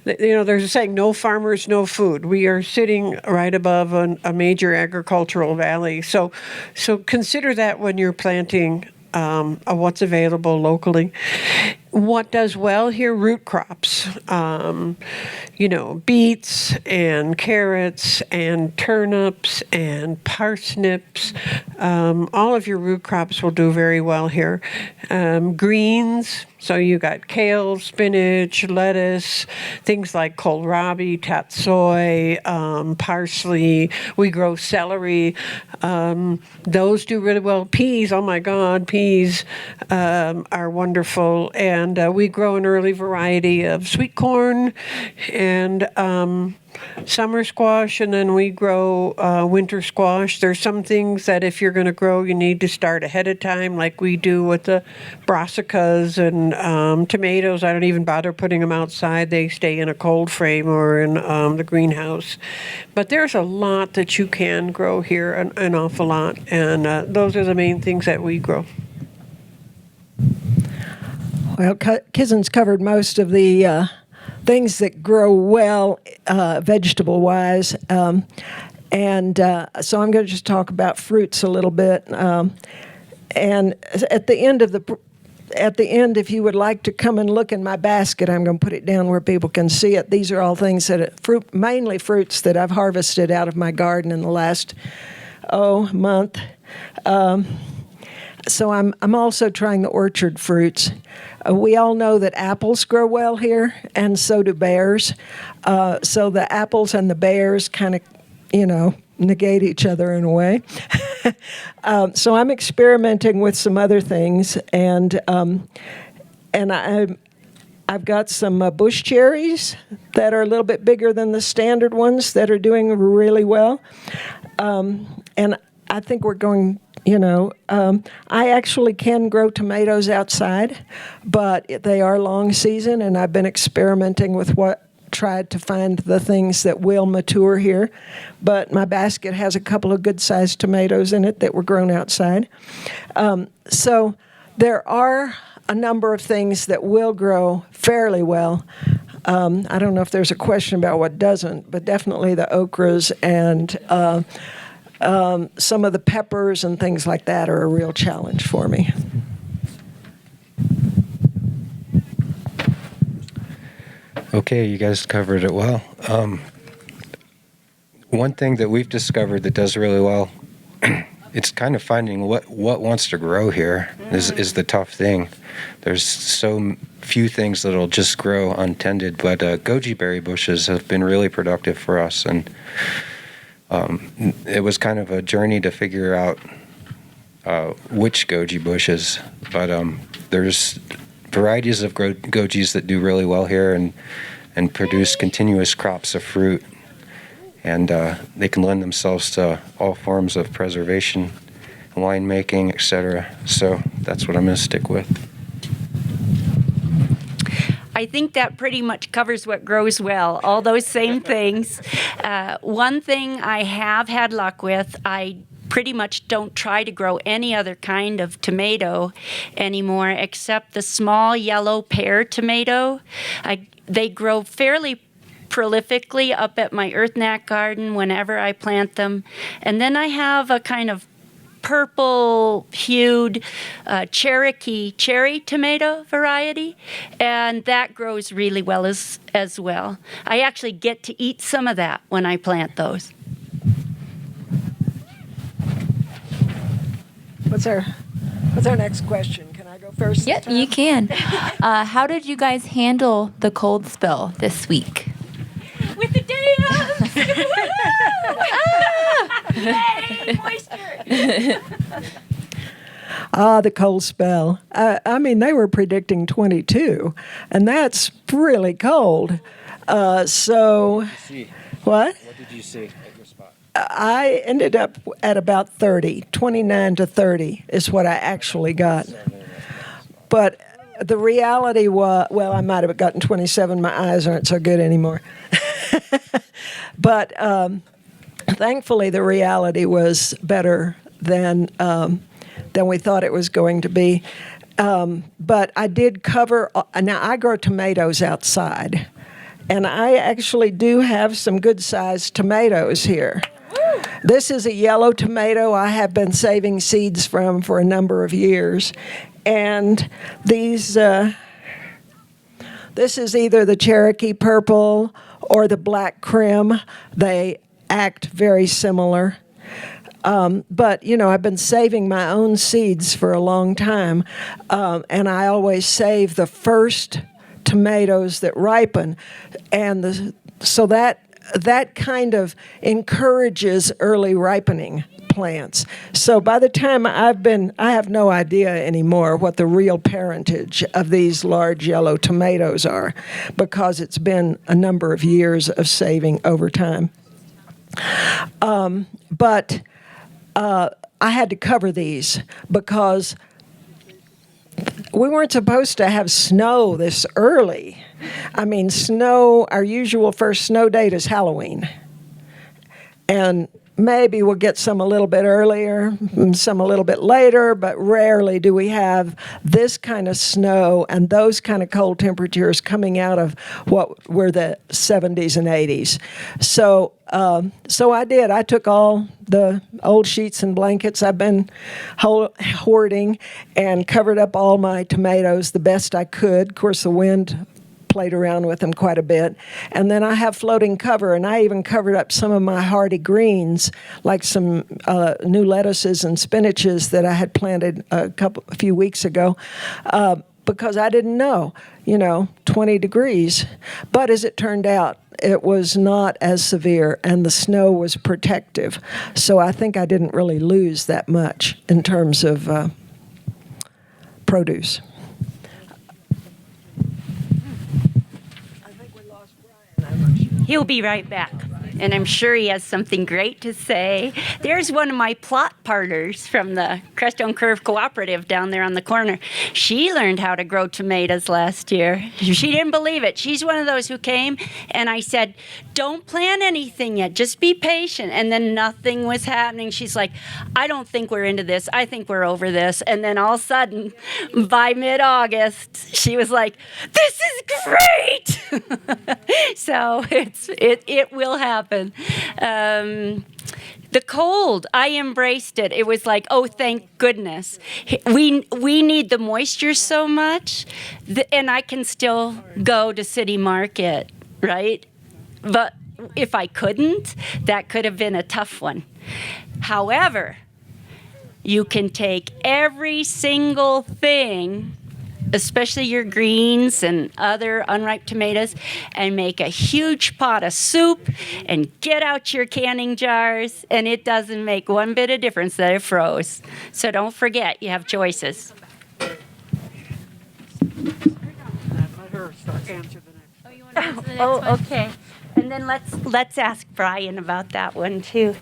there's a saying, no farmers, no food. We are sitting right above a major agricultural valley. So consider that when you're planting what's available locally. What does well here? Root crops. Beets and carrots and turnips and parsnips. All of your root crops will do very well here. Greens, So you got kale, spinach, lettuce, things like kohlrabi, tatsoi, parsley. We grow celery. Those do really well. Peas, oh my God, peas are wonderful. And we grow an early variety of sweet corn and summer squash, and then we grow winter squash. There's some things that if you're going to grow, you need to start ahead of time, like we do with the brassicas and tomatoes. I don't even bother putting them outside. They stay in a cold frame or in the greenhouse. But there's a lot that you can grow here, an awful lot, and those are the main things that we grow. Well, Kizen's covered most of the things that grow well vegetable-wise. So I'm going to just talk about fruits a little bit. And at the end, if you would like to come and look in my basket, I'm going to put it down where people can see it. These are all things mainly fruits that I've harvested out of my garden in the last month. So I'm also trying the orchard fruits. We all know that apples grow well here, and so do bears. So the apples and the bears kind of, negate each other in a way. So I'm experimenting with some other things, and I've got some bush cherries that are a little bit bigger than the standard ones that are doing really well. And I think we're going. I actually can grow tomatoes outside, but they are long season, and I've been experimenting with tried to find the things that will mature here. But my basket has a couple of good-sized tomatoes in it that were grown outside. So there are a number of things that will grow fairly well. I don't know if there's a question about what doesn't, but definitely the okras and some of the peppers and things like that are a real challenge for me. Okay, you guys covered it well. One thing that we've discovered that does really well, it's kind of finding what wants to grow here is the tough thing. There's so few things that'll just grow untended, but goji berry bushes have been really productive for us, and it was kind of a journey to figure out which goji bushes, but there's varieties of gojis that do really well here and produce continuous crops of fruit, and they can lend themselves to all forms of preservation, winemaking, etc. So that's what I'm going to stick with. I think that pretty much covers what grows well, all those same things. One thing I have had luck with, I pretty much don't try to grow any other kind of tomato anymore except the small yellow pear tomato. They grow fairly prolifically up at my earthknack garden whenever I plant them. And then I have a kind of purple-hued Cherokee cherry tomato variety, and that grows really well as well. I actually get to eat some of that when I plant those. What's our next question? Can I go first? Yep, you can. How did you guys handle the cold spell this week? With the dance! Yay, moisture! The cold spell. I mean, they were predicting 22, and that's really cold. So, what? What did you see at your spot? I ended up at about 30. 29 to 30 is what I actually got. But the reality was, well, I might have gotten 27. My eyes aren't so good anymore. But thankfully, the reality was better than we thought it was going to be. But I did cover. Now I grow tomatoes outside, and I actually do have some good-sized tomatoes here. This is a yellow tomato I have been saving seeds from for a number of years, and these. This is either the Cherokee purple or the black crim. They act very similar. But, I've been saving my own seeds for a long time, and I always save the first tomatoes that ripen, and so that kind of encourages early ripening plants. So by the time I have no idea anymore what the real parentage of these large yellow tomatoes are, because it's been a number of years of saving over time. But I had to cover these because we weren't supposed to have snow this early. I mean, our usual first snow date is Halloween. And maybe we'll get some a little bit earlier, some a little bit later, but rarely do we have this kind of snow and those kind of cold temperatures coming out of what were the 70s and 80s. So I did. I took all the old sheets and blankets I've been hoarding and covered up all my tomatoes the best I could. Of course, the wind played around with them quite a bit. And then I have floating cover, and I even covered up some of my hardy greens, like some new lettuces and spinaches that I had planted a few weeks ago, because I didn't know, 20 degrees. But as it turned out, it was not as severe, and the snow was protective. So I think I didn't really lose that much in terms of produce. He'll be right back. And I'm sure he has something great to say. There's one of my plot partners from the Crestone Curve Cooperative down there on the corner. She learned how to grow tomatoes last year. She didn't believe it. She's one of those who came, and I said, don't plant anything yet. Just be patient. And then nothing was happening. She's like, I don't think we're into this. I think we're over this. And then all of a sudden, by mid-August, she was like, this is great. So it will happen. The cold, I embraced it. It was like, oh, thank goodness. We need the moisture so much, and I can still go to City Market, right? But if I couldn't, that could have been a tough one. However, you can take every single thing, especially your greens and other unripe tomatoes, and make a huge pot of soup and get out your canning jars, and it doesn't make one bit of difference that it froze. So don't forget, you have choices. Let her answer the next. Oh, you want to answer the next one? Oh, okay. And then let's ask Brian about that one too.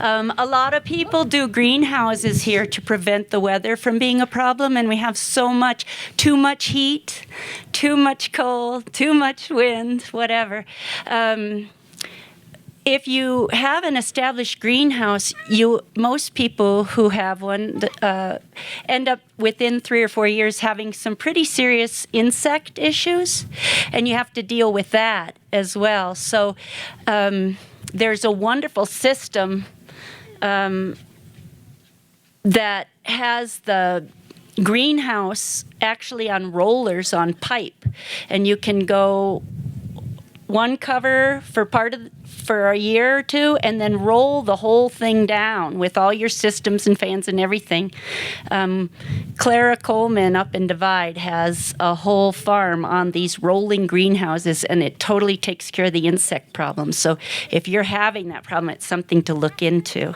A lot of people do greenhouses here to prevent the weather from being a problem, and we have too much heat, too much cold, too much wind, whatever. If you have an established greenhouse, most people who have one end up within 3 or 4 years having some pretty serious insect issues, and you have to deal with that as well. So there's a wonderful system that has the greenhouse actually on rollers on pipe, and you can go one cover for a year or two, and then roll the whole thing down with all your systems and fans and everything. Clara Coleman up in Divide has a whole farm on these rolling greenhouses, and it totally takes care of the insect problem. So if you're having that problem, it's something to look into.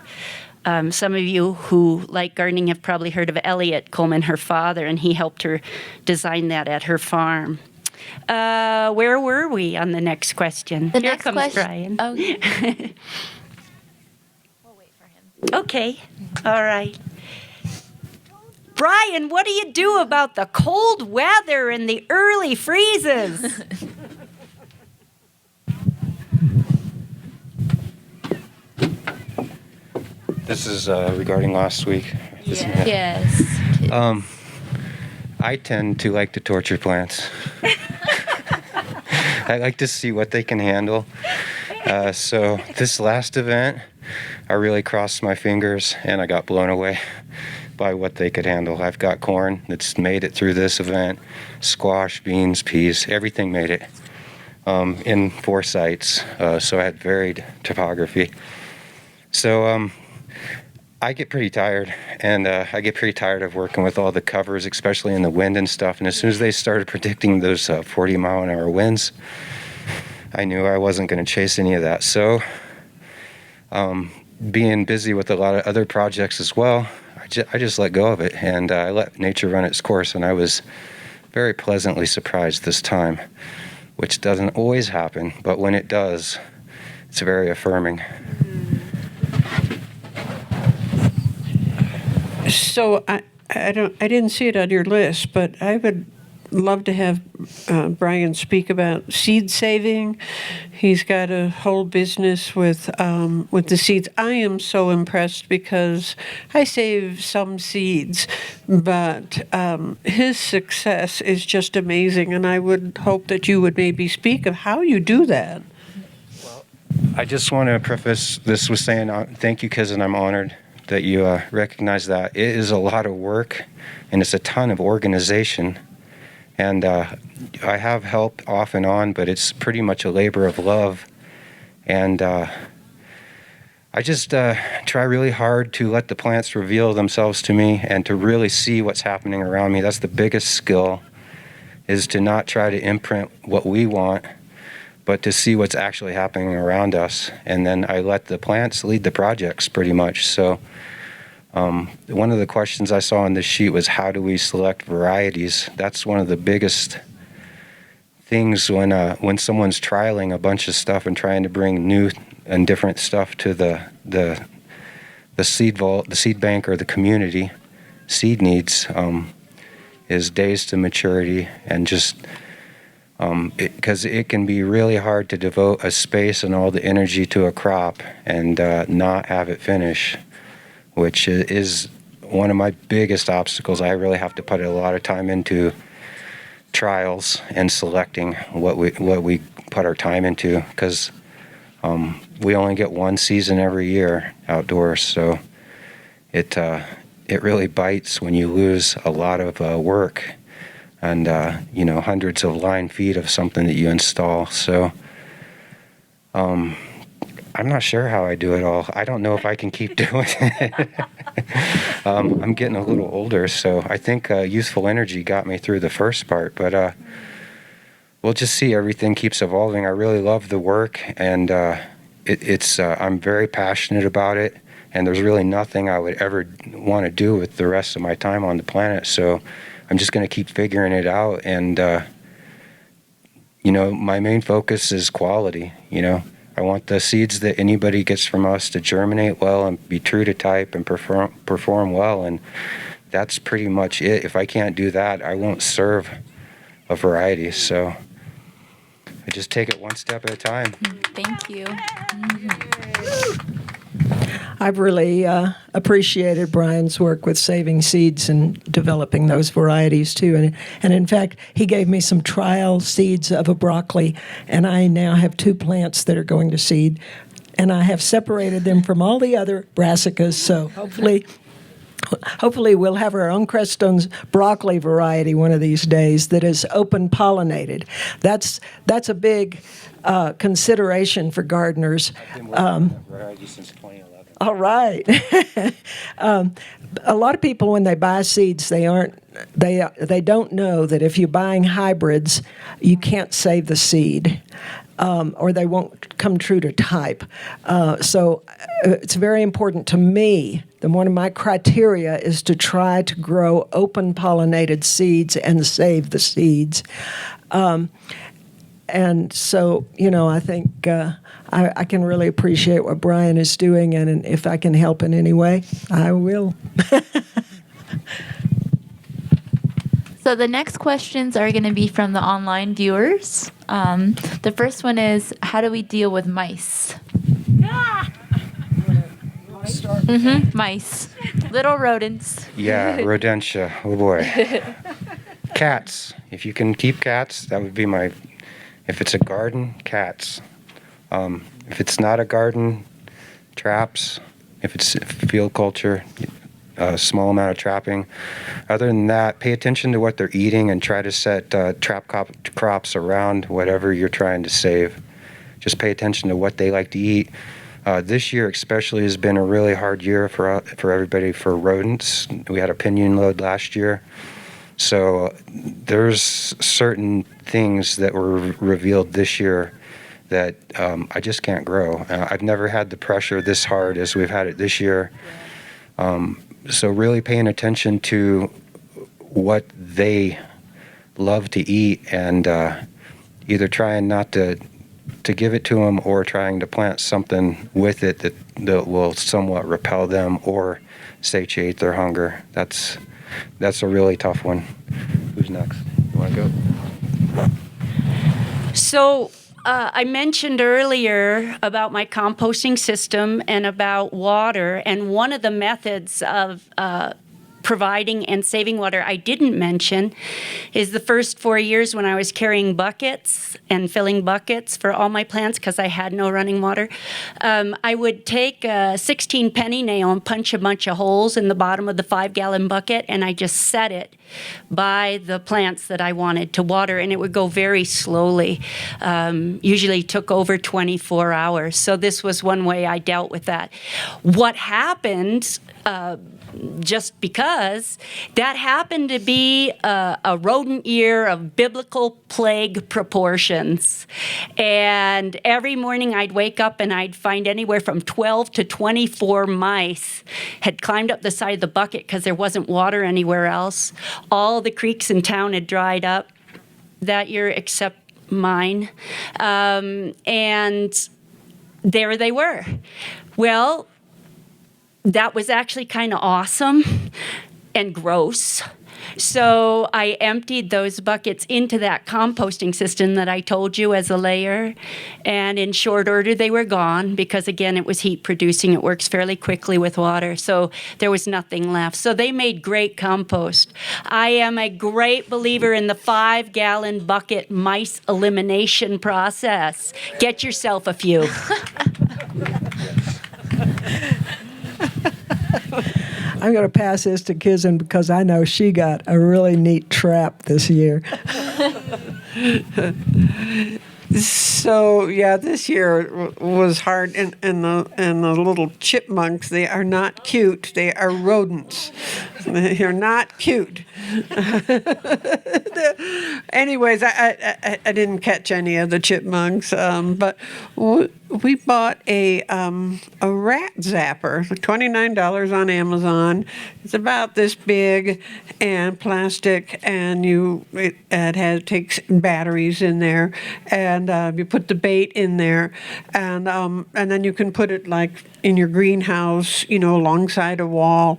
Some of you who like gardening have probably heard of Elliot Coleman, her father, and he helped her design that at her farm. Where were we on the next question? The Here next comes question. Brian. Oh, we'll wait for him. Okay. All right. Brian, what do you do about the cold weather and the early freezes? This is regarding last week. Yes. I tend to like to torture plants. I like to see what they can handle. So this last event, I really crossed my fingers and I got blown away by what they could handle. I've got corn that's made it through this event, squash, beans, peas, everything made it in 4 sites. So I had varied topography. So I get pretty tired, and I get pretty tired of working with all the covers, especially in the wind and stuff. And as soon as they started predicting those 40-mile-an-hour winds, I knew I wasn't going to chase any of that. So, being busy with a lot of other projects as well, I just let go of it, and I let nature run its course. And I was very pleasantly surprised this time, which doesn't always happen, but when it does, it's very affirming. So I didn't see it on your list, but I would love to have Brian speak about seed saving. He's got a whole business with the seeds. I am so impressed because I save some seeds, but his success is just amazing, and I would hope that you would maybe speak of how you do that. I just want to preface this with saying thank you, Kiz, and I'm honored that you recognize that. It is a lot of work, and it's a ton of organization. And I have help off and on, but it's pretty much a labor of love. And I just try really hard to let the plants reveal themselves to me and to really see what's happening around me. That's the biggest skill, is to not try to imprint what we want, but to see what's actually happening around us. And then I let the plants lead the projects pretty much. So one of the questions I saw on this sheet was, how do we select varieties? That's one of the biggest things when someone's trialing a bunch of stuff and trying to bring new and different stuff to the seed vault, the seed bank, or the community seed needs, is days to maturity, and just because it can be really hard to devote a space and all the energy to a crop and not have it finish, which is one of my biggest obstacles. I really have to put a lot of time into trials and selecting what we put our time into, because we only get one season every year outdoors. So it really bites when you lose a lot of work and hundreds of line feet of something that you install. So I'm not sure how I do it all. I don't know if I can keep doing it. I'm getting a little older, so I think youthful energy got me through the first part, but we'll just see. Everything keeps evolving. I really love the work, and I'm very passionate about it, and there's really nothing I would ever want to do with the rest of my time on the planet, so I'm just going to keep figuring it out, and my main focus is quality. I want the seeds that anybody gets from us to germinate well and be true to type and perform well, and that's pretty much it. If I can't do that, I won't serve a variety. So I just take it one step at a time. Thank you. I've really appreciated Brian's work with saving seeds and developing those varieties too. And in fact, he gave me some trial seeds of a broccoli, and I now have 2 plants that are going to seed. And I have separated them from all the other brassicas, so hopefully we'll have our own Crestone's broccoli variety one of these days that is open pollinated. That's a big consideration for gardeners. I've been working on that variety since 2011. All right. A lot of people, when they buy seeds, they don't know that if you're buying hybrids, you can't save the seed, or they won't come true to type. So it's very important to me. One of my criteria is to try to grow open pollinated seeds and save the seeds. And so, I think I can really appreciate what Brian is doing, and if I can help in any way, I will. So the next questions are going to be from the online viewers. The first one is, how do we deal with mice? Mice. Little rodents. Yeah, rodentia. Oh boy. Cats. If you can keep cats, that would be if it's a garden, cats. If it's not a garden, traps. If it's field culture, a small amount of trapping. Other than that, pay attention to what they're eating and try to set trap crops around whatever you're trying to save. Just pay attention to what they like to eat. This year especially has been a really hard year for everybody for rodents. We had a pinion load last year. So there's certain things that were revealed this year that I just can't grow. I've never had the pressure this hard as we've had it this year. So really paying attention to what they love to eat and either trying not to give it to them or trying to plant something with it that will somewhat repel them or satiate their hunger. That's a really tough one. Who's next? You want to go? So I mentioned earlier about my composting system and about water, and one of the methods of providing and saving water I didn't mention is the first 4 years when I was carrying buckets and filling buckets for all my plants because I had no running water. I would take a 16 penny nail and punch a bunch of holes in the bottom of the 5-gallon bucket, and I just set it by the plants that I wanted to water, and it would go very slowly. Usually took over 24 hours. So this was one way I dealt with that. What happened, just because that happened to be a rodent year of biblical plague proportions. And every morning I'd wake up and I'd find anywhere from 12 to 24 mice had climbed up the side of the bucket because there wasn't water anywhere else. All the creeks in town had dried up that year except mine. And there they were. Well, that was actually kind of awesome and gross. So I emptied those buckets into that composting system that I told you as a layer. And in short order, they were gone because, again, it was heat producing. It works fairly quickly with water. So there was nothing left. So they made great compost. I am a great believer in the 5-gallon bucket mice elimination process. Get yourself a few. I'm going to pass this to Kizan because I know she got a really neat trap this year. So yeah, this year was hard, and the little chipmunks, they are not cute. They are rodents. They're not cute. Anyways, I didn't catch any of the chipmunks, but we bought a rat zapper, $29 on Amazon. It's about this big and plastic, and it takes batteries in there, and you put the bait in there, and then you can put it like in your greenhouse, alongside a wall.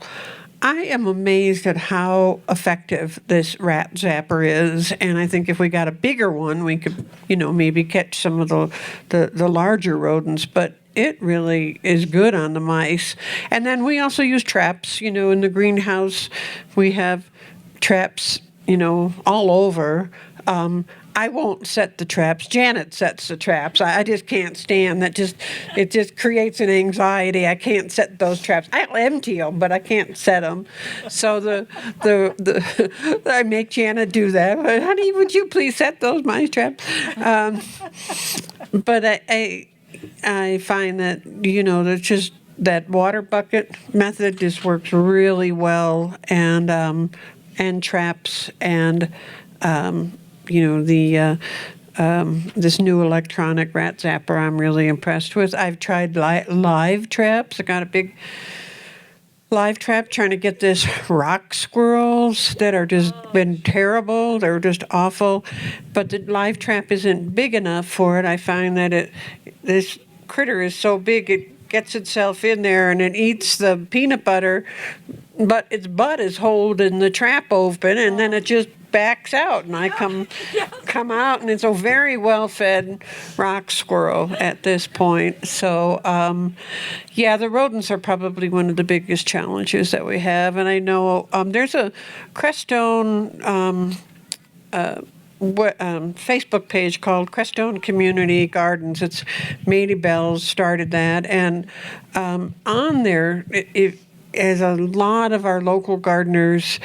I am amazed at how effective this rat zapper is, and I think if we got a bigger one, we could, maybe catch some of the larger rodents, but it really is good on the mice. And then we also use traps, in the greenhouse. We have traps, all over. I won't set the traps. Janet sets the traps. I just can't stand that. It just creates an anxiety. I can't set those traps. I'll empty them, but I can't set them. So I make Janet do that. Honey, would you please set those mice traps? But I find that that's just that water bucket method just works really well, and traps and. This new electronic rat zapper I'm really impressed with. I've tried live traps. I got a big live trap trying to get this rock squirrels that are just been terrible. They're just awful. But the live trap isn't big enough for it. I find that this critter is so big it gets itself in there and it eats the peanut butter, but its butt is holding the trap open, and then it just backs out, and I come out, and it's a very well-fed rock squirrel at this point. So, the rodents are probably one of the biggest challenges that we have. And I know there's a Crestone Facebook page called Crestone Community Gardens. It's Mady Bells started that, and on there, is a lot of our local gardeners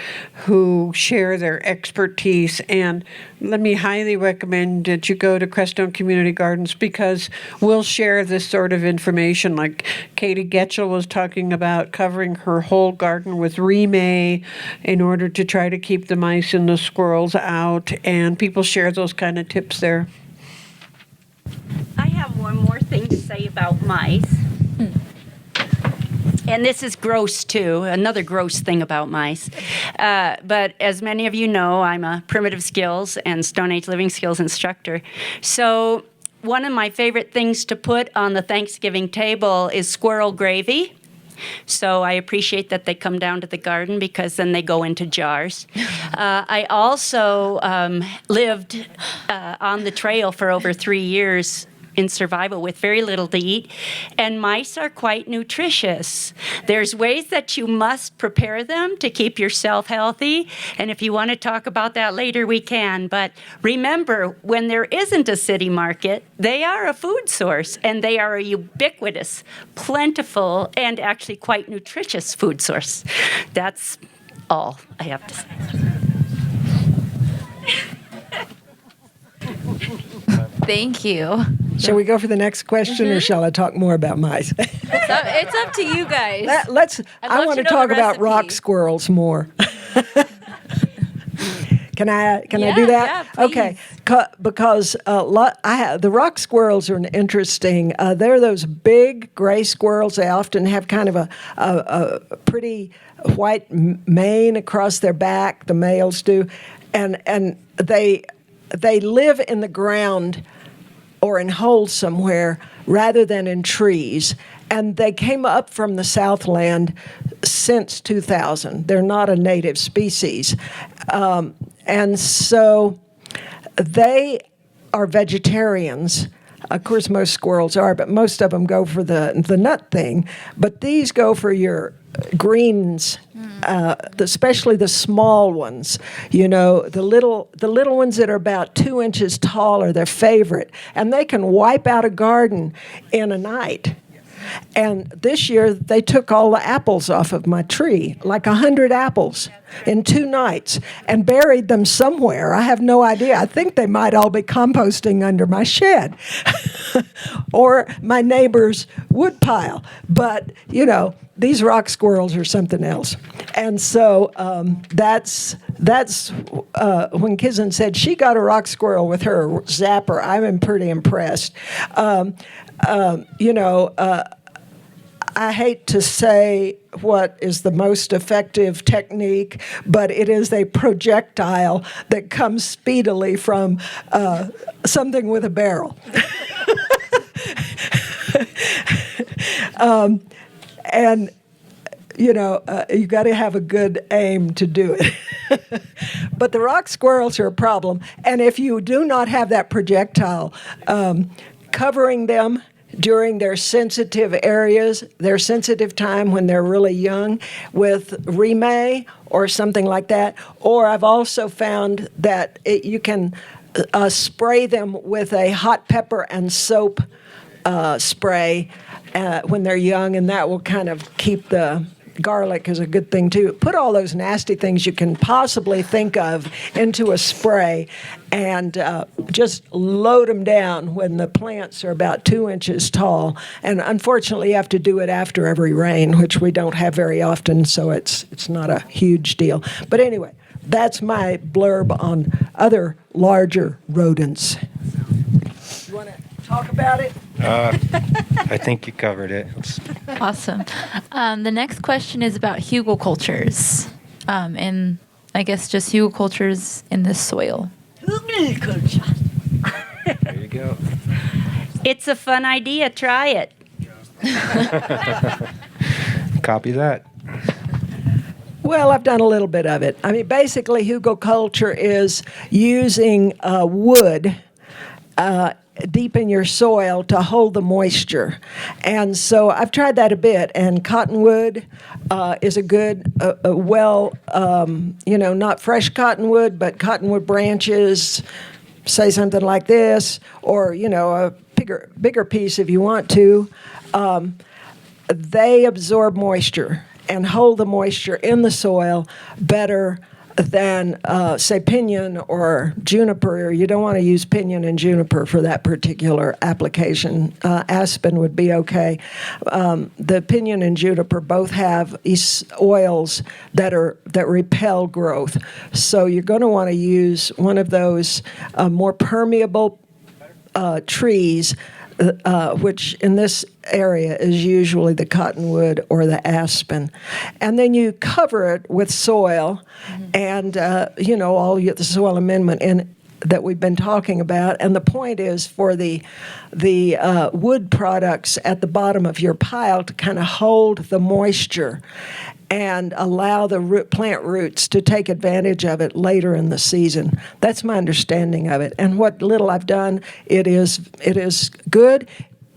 who share their expertise. And let me highly recommend that you go to Crestone Community Gardens, because we'll share this sort of information. Like Katie Getchell was talking about covering her whole garden with remay in order to try to keep the mice and the squirrels out. And people share those kind of tips there. I have one more thing to say about mice. And this is gross, too, another gross thing about mice. But as many of you know, I'm a primitive skills and Stone Age living skills instructor. So one of my favorite things to put on the Thanksgiving table is squirrel gravy. So I appreciate that they come down to the garden, because then they go into jars. I also lived on the trail for over 3 years in survival with very little to eat, and mice are quite nutritious. There's ways that you must prepare them to keep yourself healthy, and if you want to talk about that later, we can. But remember, when there isn't a city market, they are a food source, and they are a ubiquitous, plentiful, and actually quite nutritious food source. That's all I have to say. Thank you. Shall we go for the next question, or shall I talk more about mice? It's up to you guys. I want to talk about rock squirrels more. Can I do that? Yeah, okay, because the rock squirrels are interesting. They're those big gray squirrels. They often have kind of a pretty white mane across their back. The males do, and they live in the ground or in holes somewhere rather than in trees. And they came up from the Southland since 2000. They're not a native species. And so they are vegetarians. Of course, most squirrels are, but most of them go for the nut thing. But these go for your greens, especially the small ones. You know, the little ones that are about 2 inches tall are their favorite, and they can wipe out a garden in a night. And this year, they took all the apples off of my tree, like 100 apples in 2 nights, and buried them somewhere. I have no idea. I think they might all be composting under my shed or my neighbor's wood pile. But, you know, these rock squirrels are something else. And so that's when Kizan said she got a rock squirrel with her zapper. I'm pretty impressed. I hate to say what is the most effective technique, but it is a projectile that comes speedily from something with a barrel. And, you got to have a good aim to do it. But the rock squirrels are a problem. And if you do not have that projectile, covering them during their sensitive areas, their sensitive time when they're really young, with remay or something like that. Or I've also found that you can spray them with a hot pepper and soap spray when they're young, and that will kind of keep the garlic is a good thing too. Put all those nasty things you can possibly think of into a spray, and just load them down when the plants are about 2 inches tall. And unfortunately, you have to do it after every rain, which we don't have very often, so it's not a huge deal. But anyway, that's my blurb on other larger rodents. You want to talk about it? I think you covered it. Awesome. The next question is about hugelkulturs, and I guess just hugelkulturs in the soil. There you go. It's a fun idea. Try it. Copy that. Well, I've done a little bit of it. I mean, basically, hugelkultur is using wood deep in your soil to hold the moisture. And so I've tried that a bit, and cottonwood is a good, not fresh cottonwood, but cottonwood branches, say something like this, or, a bigger piece if you want to. They absorb moisture. and hold the moisture in the soil better than, say, pinyon or juniper. You don't want to use pinyon and juniper for that particular application. Aspen would be okay. The pinyon and juniper both have oils that repel growth. So you're going to want to use one of those more permeable trees, which in this area is usually the cottonwood or the aspen. And then you cover it with soil and, all the soil amendment that we've been talking about. And the point is for the wood products at the bottom of your pile to kind of hold the moisture and allow the plant roots to take advantage of it later in the season. That's my understanding of it. And what little I've done, it is good,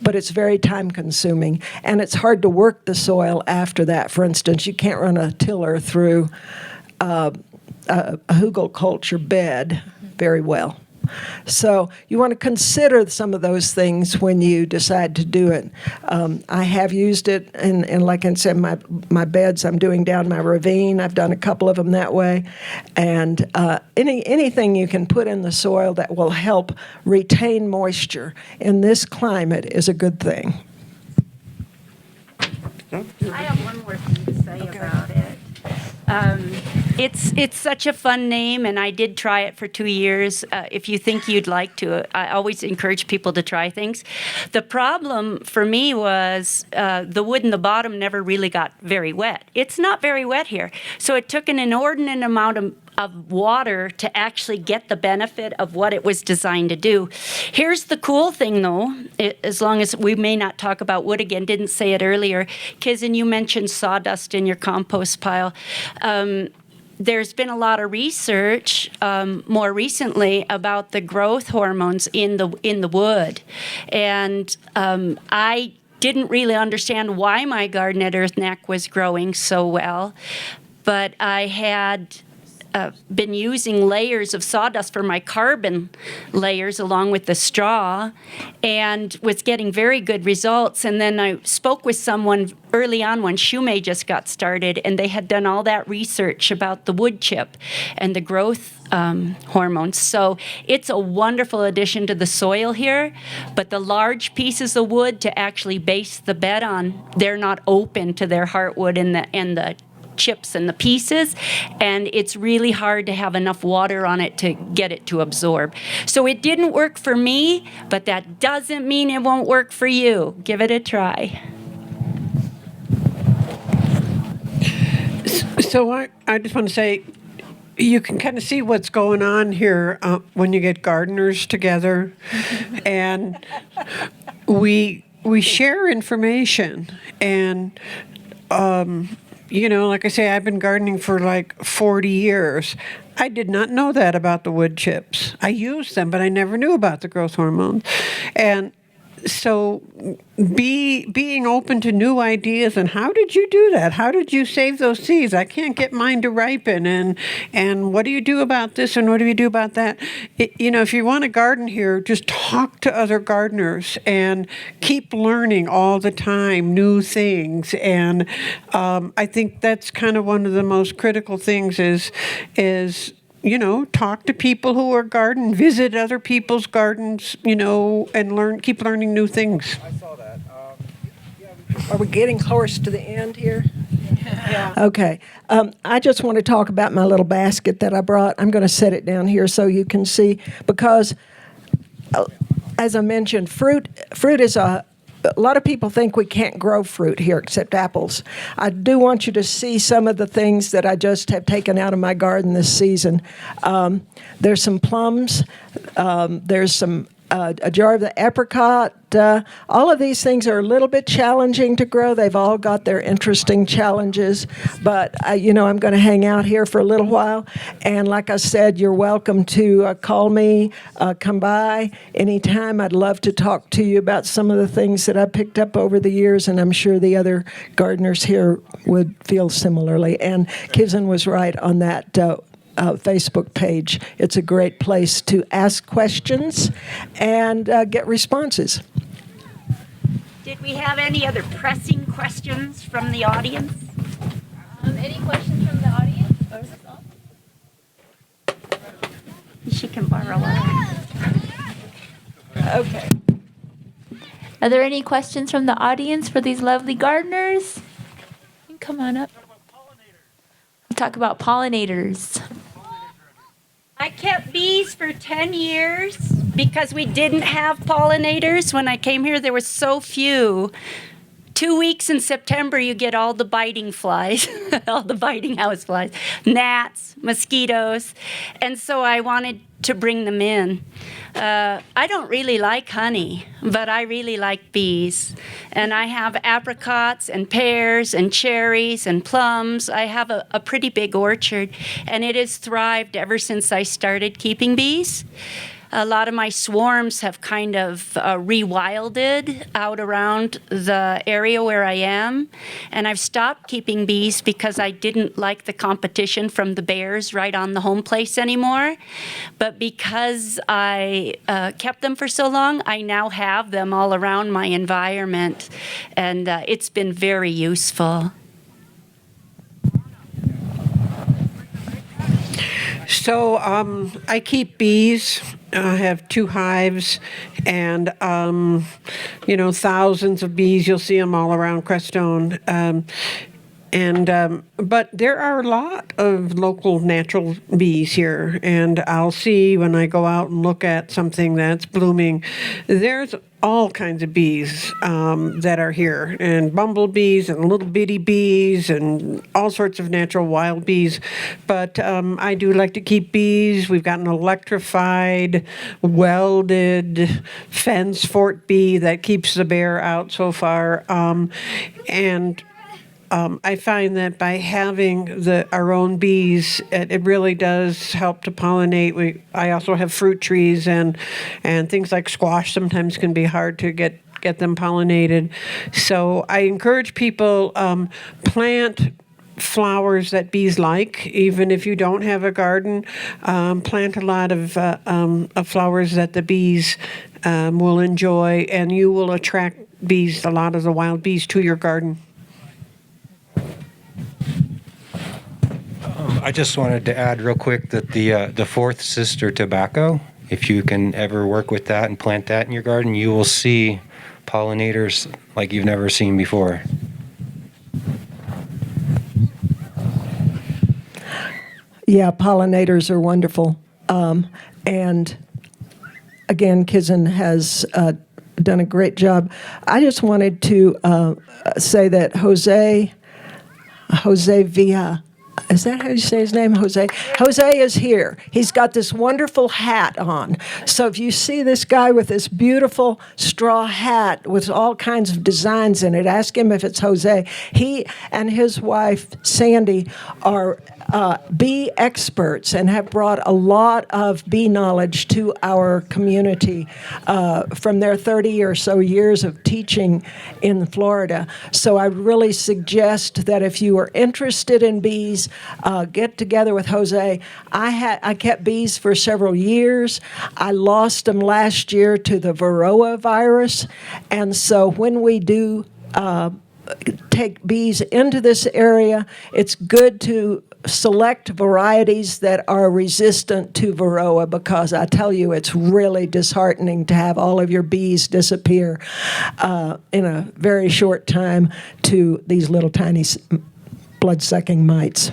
but it's very time consuming. And it's hard to work the soil after that. For instance, you can't run a tiller through a hugelkultur bed very well. So you want to consider some of those things when you decide to do it. I have used it, and like I said, my beds I'm doing down my ravine. I've done a couple of them that way. And anything you can put in the soil that will help retain moisture in this climate is a good thing. I have one more thing to say about it. It's such a fun name, and I did try it for 2 years. If you think you'd like to, I always encourage people to try things. The problem for me was the wood in the bottom never really got very wet. It's not very wet here. So it took an inordinate amount of water to actually get the benefit of what it was designed to do. Here's the cool thing, though, as long as we may not talk about wood again, didn't say it earlier. Kizen, you mentioned sawdust in your compost pile. There's been a lot of research more recently about the growth hormones in the wood, and I didn't really understand why my garden at Earth Neck was growing so well, but I had been using layers of sawdust for my carbon layers along with the straw and was getting very good results. And then I spoke with someone early on when Shumei just got started, and they had done all that research about the wood chip and the growth hormones. So it's a wonderful addition to the soil here, but the large pieces of wood to actually base the bed on, they're not open to their heartwood and the chips and the pieces, and it's really hard to have enough water on it to get it to absorb. So it didn't work for me, but that doesn't mean it won't work for you. Give it a try. So I just want to say, you can kind of see what's going on here when you get gardeners together, and we share information, and like I say, I've been gardening for like 40 years. I did not know that about the wood chips. I used them, but I never knew about the growth hormones. And so being open to new ideas, and how did you do that? How did you save those seeds? I can't get mine to ripen, and what do you do about this, and what do you do about that? If you want to garden here, just talk to other gardeners and keep learning all the time new things. And I think that's kind of one of the most critical things is talk to people who are garden, visit other people's gardens, and keep learning new things. I saw that. Are we getting close to the end here? Yeah. Okay. I just want to talk about my little basket that I brought. I'm going to set it down here so you can see, because as I mentioned, fruit is a lot of people think we can't grow fruit here except apples. I do want you to see some of the things that I just have taken out of my garden this season. There's some plums. There's some a jar of the apricot. All of these things are a little bit challenging to grow. They've all got their interesting challenges, but I'm going to hang out here for a little while. And like I said, you're welcome to call me, come by anytime. I'd love to talk to you about some of the things that I picked up over the years, and I'm sure the other gardeners here would feel similarly. And Kizen was right on that Facebook page. It's a great place to ask questions and get responses. Did we have any other pressing questions from the audience? Any questions from the audience? Or is this all? She can borrow one. Okay. Are there any questions from the audience for these lovely gardeners? You can come on up. We'll talk about pollinators. I kept bees for 10 years because we didn't have pollinators. When I came here, there were so few. 2 weeks in September, you get all the biting flies, all the biting house flies, gnats, mosquitoes. And so I wanted to bring them in. I don't really like honey, but I really like bees. And I have apricots and pears and cherries and plums. I have a pretty big orchard, and it has thrived ever since I started keeping bees. A lot of my swarms have kind of rewilded out around the area where I am. And I've stopped keeping bees because I didn't like the competition from the bears right on the home place anymore. But because I kept them for so long, I now have them all around my environment. And it's been very useful. So I keep bees. I have 2 hives, and thousands of bees. You'll see them all around Crestone. But there are a lot of local natural bees here, and I'll see when I go out and look at something that's blooming, there's all kinds of bees that are here, and bumblebees and little bitty bees and all sorts of natural wild bees. But I do like to keep bees. We've got an electrified, welded fence fort bee that keeps the bear out so far. I find that by having our own bees, it really does help to pollinate. I also have fruit trees, and things like squash sometimes can be hard to get them pollinated. So I encourage people plant flowers that bees like, even if you don't have a garden. Plant a lot of flowers that the bees will enjoy, and you will attract bees, a lot of the wild bees, to your garden. I just wanted to add real quick that the fourth sister tobacco, if you can ever work with that and plant that in your garden, you will see pollinators like you've never seen before. Yeah, pollinators are wonderful. And again, Kizan has done a great job. I just wanted to say that Jose Villa, is that how you say his name, Jose? Jose is here. He's got this wonderful hat on. So if you see this guy with this beautiful straw hat with all kinds of designs in it, ask him if it's Jose. He and his wife, Sandy, are bee experts and have brought a lot of bee knowledge to our community from their 30 or so years of teaching in Florida. So I really suggest that if you are interested in bees, get together with Jose. I kept bees for several years. I lost them last year to the Varroa virus, and so when we do take bees into this area, it's good to select varieties that are resistant to Varroa, because I tell you, it's really disheartening to have all of your bees disappear in a very short time to these little tiny blood-sucking mites.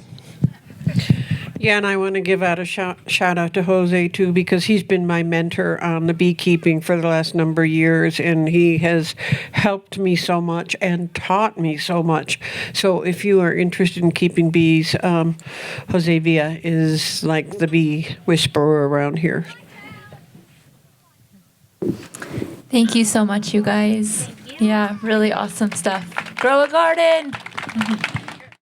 Yeah, and I want to give out a shout out to Jose, too, because he's been my mentor on the beekeeping for the last number of years, and he has helped me so much and taught me so much. So if you are interested in keeping bees, Jose Villa is like the bee whisperer around here. Thank you so much, you guys. Yeah, really awesome stuff. Grow a garden.